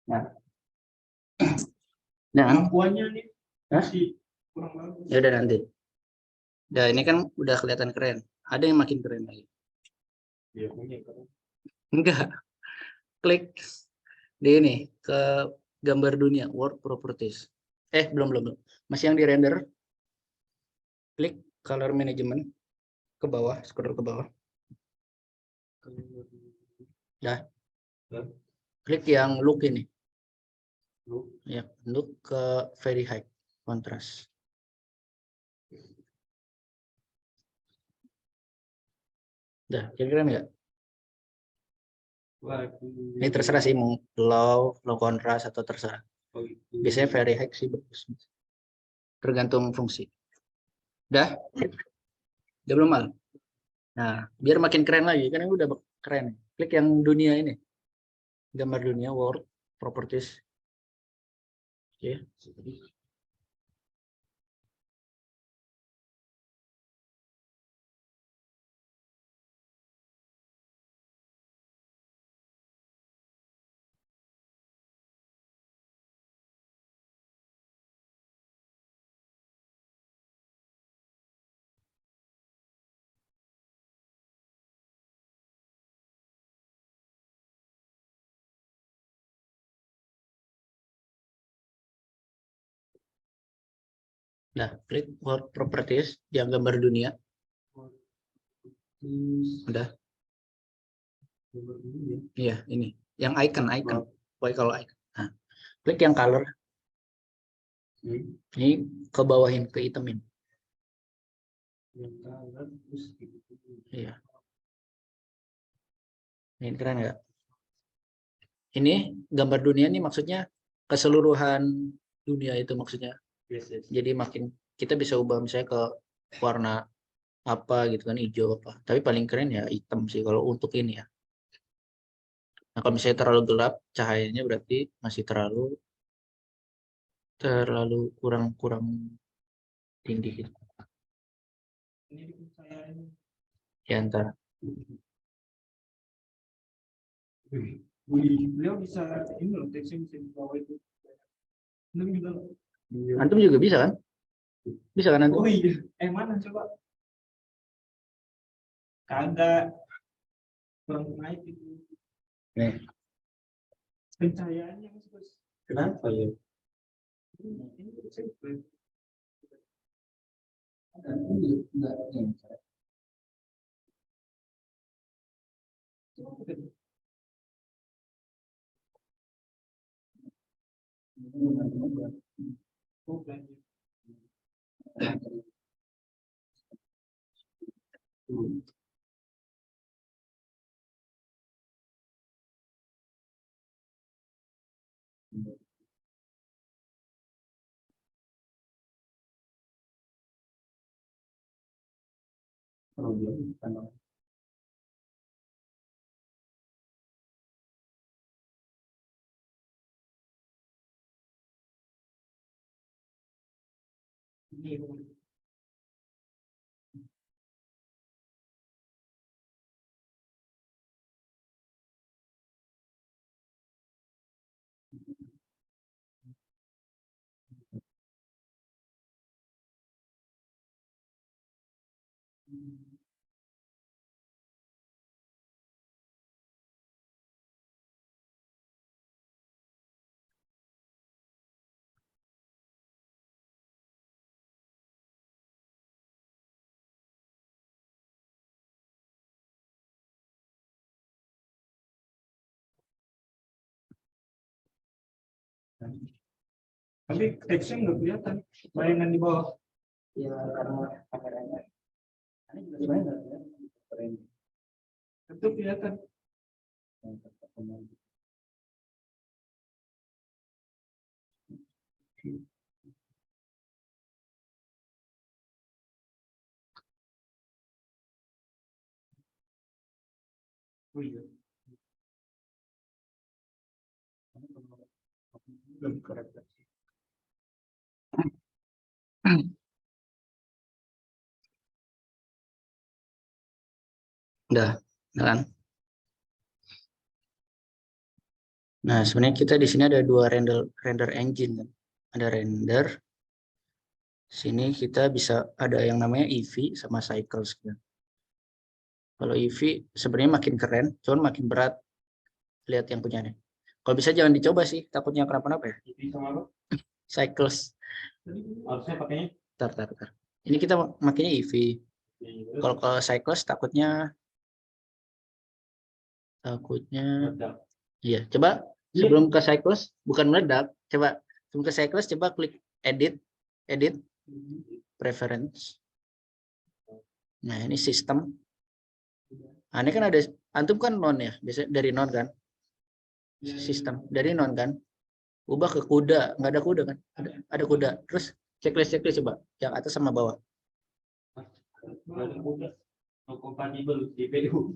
Nah, Kelampuannya nih Hah? masih kurang bagus. Ya udah nanti. Nah, ini kan udah kelihatan keren. Ada yang makin keren lagi. Dia punya kan. Enggak. Klik di ini ke gambar dunia world properties. Belum. Masih yang di render. Klik color management ke bawah, scroll ke bawah. Dah. Klik yang look ini. Ya, look ke very high contrast. Dah, kira-kira enggak? Ini terserah sih mau low contrast atau terserah. Biasanya very high sih bagus. Tergantung fungsi. Udah belum mal. Nah, biar makin keren lagi kan ini udah keren. Klik yang dunia ini. Gambar dunia world properties. Oke. Nah, klik world properties yang gambar dunia. Udah. Iya, ini. Yang icon. Pokoknya kalau icon. Nah, klik yang color. Ini ke bawahin, ke hitamin. Iya. Ini keren nggak? Ini gambar dunia ini maksudnya keseluruhan dunia itu maksudnya. Yes. Jadi makin kita bisa ubah misalnya ke warna apa gitu kan, hijau apa. Tapi paling keren ya hitam sih kalau untuk ini ya. Nah, kalau misalnya terlalu gelap cahayanya berarti masih terlalu kurang tinggi gitu. Ini saya Ya antara. Beliau bisa ini loh, teksnya bisa di bawah itu. Antum juga. Antum juga bisa kan? Bisa kan antum? Oh iya, mana coba? Kagak kurang naik itu. Nih. Pencahayaannya Mas Bos. Kenapa ya? Ini simple. Tapi teksnya nggak kelihatan, bayangan di bawah. Ya karena kameranya. Ini juga sebenarnya nggak kelihatan. Itu kelihatan. Oh iya. Belum correct. Udah kan? Nah, sebenarnya kita di sini ada dua render engine kan. Ada render. Sini kita bisa ada yang namanya EV sama cycles kan. Kalau EV sebenarnya makin keren, cuman makin berat. Lihat yang punyanya. Kalau bisa jangan dicoba sih, takutnya kenapa-napa ya. EV sama apa? Cycles. Harusnya pakainya. Tar. Ini kita makanya EV. Kalau ke cycles takutnya iya, coba sebelum ke cycles bukan meledak, coba sebelum ke cycles coba klik edit preference. Nah, ini sistem. Nah, ini kan ada antum kan non ya, biasa dari non kan. Sistem dari non kan. Ubah ke kuda, nggak ada kuda kan? Ada kuda. Terus checklist coba yang atas sama bawah. Compatible GPU.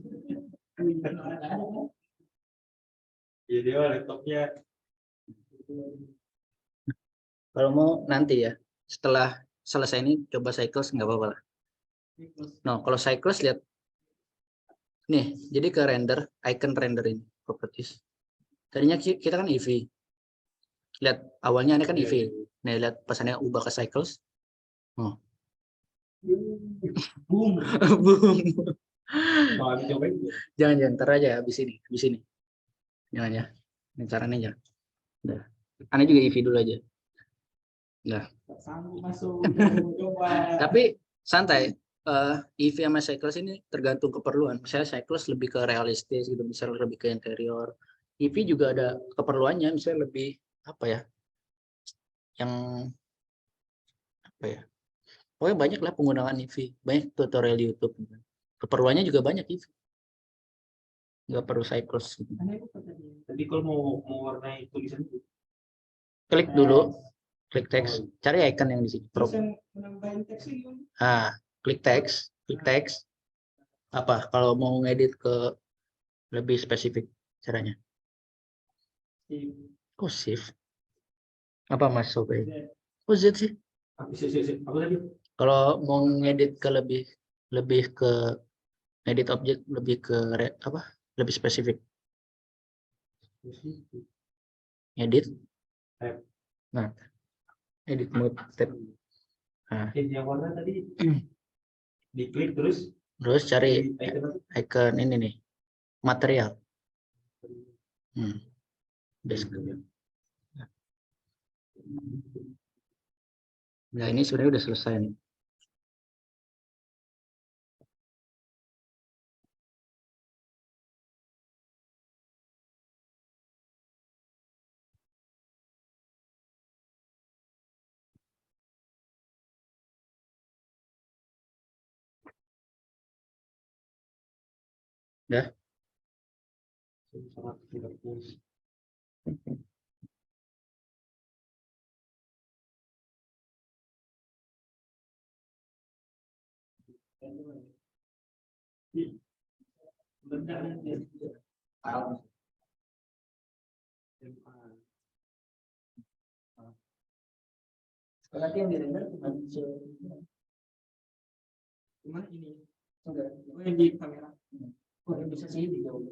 Ya dia laptopnya. Kalau mau nanti ya, setelah selesai ini coba cycles nggak apa-apa lah. Nah, kalau cycles lihat nih, jadi ke render, icon render ini properties. Tadinya kita kan EV. Lihat awalnya ini kan EV. Nih lihat pesannya ubah ke cycles. Oh. Boom. Boom. Cobain. Jangan ntar aja habis ini. Jangan ya. Ini caranya aja. Udah. Aneh juga EV dulu aja. Nah. Masuk. Coba. Tapi santai. EV sama cycles ini tergantung keperluan. Misalnya cycles lebih ke realistis gitu, misalnya lebih ke interior. EV juga ada keperluannya, misalnya lebih apa ya, yang apa ya, pokoknya banyak lah penggunaan EV, banyak tutorial di YouTube. Keperluannya juga banyak EV, nggak perlu cycles gitu. Tadi kalau mau warnai tulisan itu. Klik dulu, klik teks, cari icon yang di sini. Bisa menambahin teksnya gimana? Ah, klik teks. Apa kalau mau ngedit ke lebih spesifik caranya? Oh, shift. Apa Mas Sobe? Oh, Z sih. Apa tadi? Kalau mau ngedit ke lebih ke edit objek, lebih ke apa? Lebih spesifik. Edit. Tab. Nah, edit mode tab. Nah, Yang warna tadi diklik terus terus cari icon apa? icon ini nih, material. Desktop. Nah, ini sebenarnya udah selesai nih. Udah. Nanti yang dirender Cuma ini enggak. oh, yang di kamera. Oh, ini bisa sih di jauh.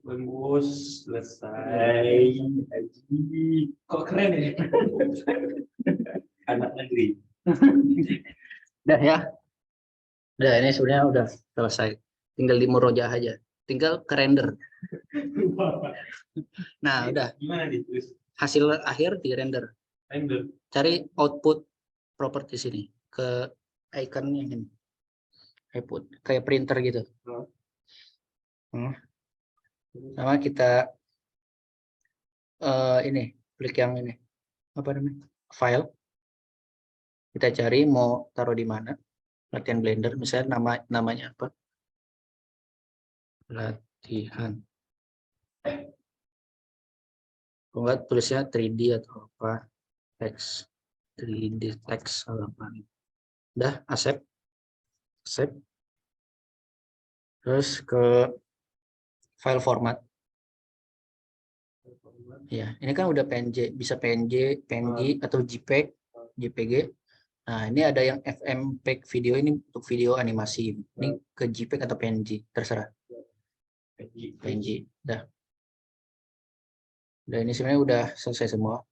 Bagus, selesai. Haji. Kok keren ya? Anak negeri. Udah ya. Udah, ini sebenarnya udah selesai. Tinggal di murojaah aja. Tinggal ke render. Nah, udah. Gimana nih terus? Hasil akhir di render. Render. Cari output properti sini ke iconnya ini. Output kayak printer gitu. Sama kita ini klik yang ini. Apa namanya? File. Kita cari mau taruh di mana. Latihan Blender, misalnya namanya apa? Latihan. Kalau nggak tulisnya 3D atau apa? Text. 3D text atau apa. Udah, accept. Accept. Terus ke file format. Ya, ini kan udah PNG, bisa PNG, PNG atau JPEG, JPG. Nah, ini ada yang FMPEG video, ini untuk video animasi. Ini ke JPEG atau PNG, terserah. PNG. Udah ini sebenarnya udah selesai semua.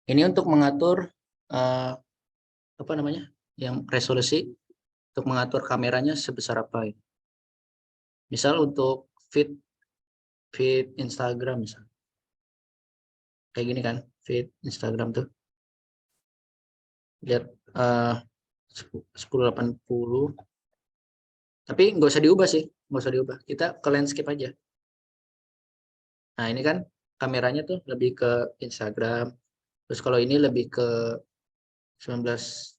Ini untuk mengatur apa namanya? Yang resolusi untuk mengatur kameranya sebesar apa ya. Misal untuk feed Instagram misal. Kayak gini kan, feed Instagram tuh. Lihat 1080. Tapi nggak usah diubah sih, nggak usah diubah. Kita ke landscape aja. Nah, ini kan kameranya tuh lebih ke Instagram. Terus kalau ini lebih ke 19,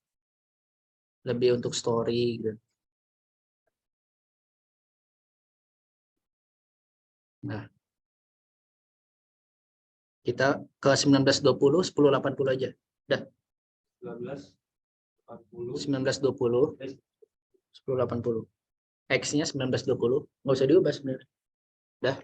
lebih untuk story gitu. Nah, kita ke 1920, 1080 aja. Udah. 1920, 1080. X-nya 1920, nggak usah diubah sebenarnya. Udah.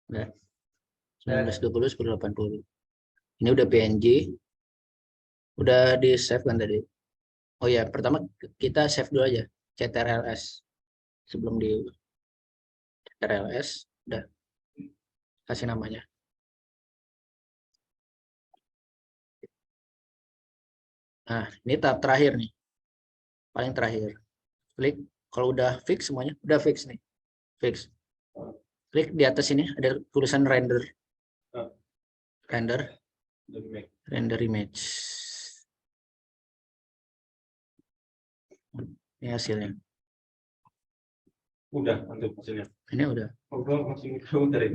Udah. 1920, 1080. Ini udah PNG. Udah di save kan tadi? Oh ya, pertama kita save dulu aja CTRLS. Sebelum di CTRLS, udah kasih namanya. Nah, ini tahap terakhir nih. Paling terakhir. Klik, kalau udah fix semuanya, udah fix nih. Fix. Klik di atas ini, ada tulisan render. Render. Render image. Ini hasilnya. Udah, untuk hasilnya. Ini udah. Oh, gua masih muter ya.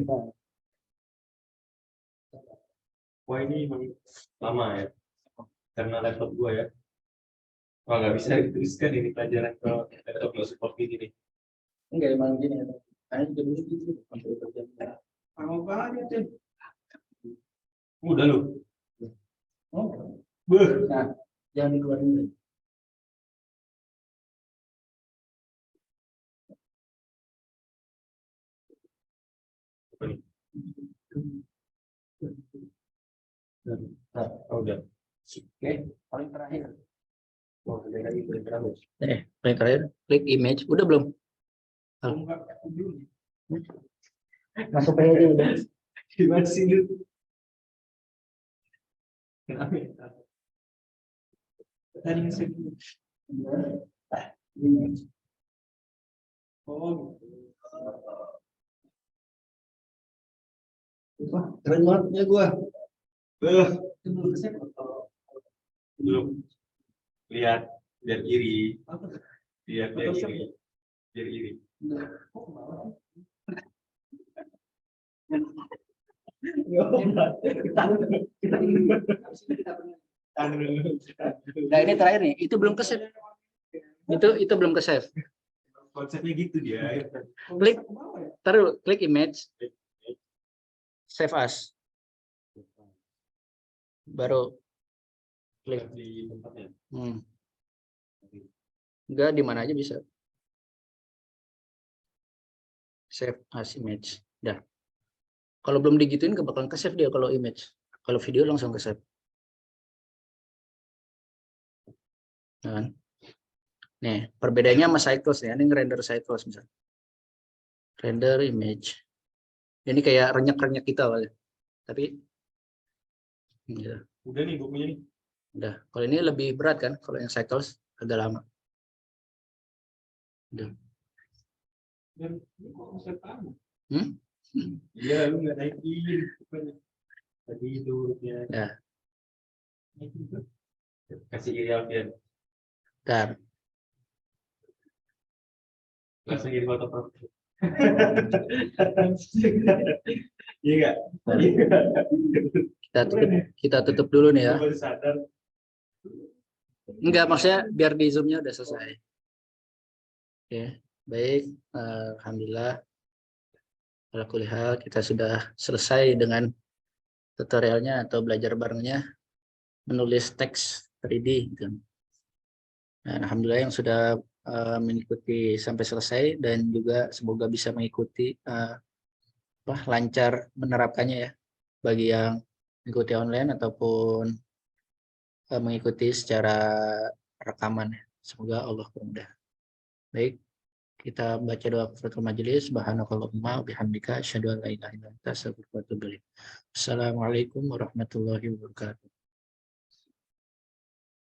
Wah, ini emang lama ya. Karena laptop gua ya. Wah, nggak bisa diteruskan ini pelajaran kalau laptop nggak support gini nih. Enggak emang gini ya. Kayaknya juga dulu gitu. Sampai berjam. Lama banget ya. Udah lu. Oh, Beuh. nah, jangan dikeluarin dulu. Apa nih? Nah, Oh, udah. oke, paling terakhir. Oh, ada lagi paling terakhir. Paling terakhir, klik image. Udah belum? Enggak, dulu. Masuk aja dulu. Gimana sih lu? Kenapa ya? Tadi masih dulu. Image. Oh, gitu. Wah, keren banget ya gua. Itu belum kesep atau Belum. Lihat, biar iri. apa? Lihat, biar iri. Biar iri. Kok bawah? Nah, ini terakhir nih. Itu belum ke save. Itu belum ke save. Konsepnya gitu dia. Klik, taruh, klik image, save as. Baru klik. Di tempatnya. Enggak, di mana aja bisa. Save as image. Dah. Kalau belum digituin gak bakalan ke save dia kalau image. Kalau video langsung ke save. Nah, nih, perbedaannya sama Cycles ya. Ini render Cycles misalnya. Render image. Ini kayak renyak-renyak kita awalnya. Tapi ya, Udah nih bukunya nih. udah. Kalau ini lebih berat kan? Kalau yang Cycles agak lama. Udah. Dan ini kok bisa tahu? Iya, lu nggak naikin. Tadi itu ya. Ya. Kasih iri Alfian. Bentar. Langsung jadi foto profil. Iya nggak? Kita tutup dulu nih ya. Baru sadar. Enggak, maksudnya biar di zoom-nya udah selesai. Oke, baik. Alhamdulillah. Alhamdulillah kita sudah selesai dengan tutorialnya atau belajar barengnya menulis teks 3D. Gitu. Nah, alhamdulillah yang sudah mengikuti sampai selesai dan juga semoga bisa mengikuti lancar menerapkannya ya bagi yang mengikuti online ataupun mengikuti secara rekaman. Semoga Allah bermudah. Baik, kita baca doa kafaratul majelis. Subhanakallahumma bihamdika asyhadu an la ilaha illa anta astaghfiruka wa atubu ilaik. Assalamualaikum warahmatullahi wabarakatuh.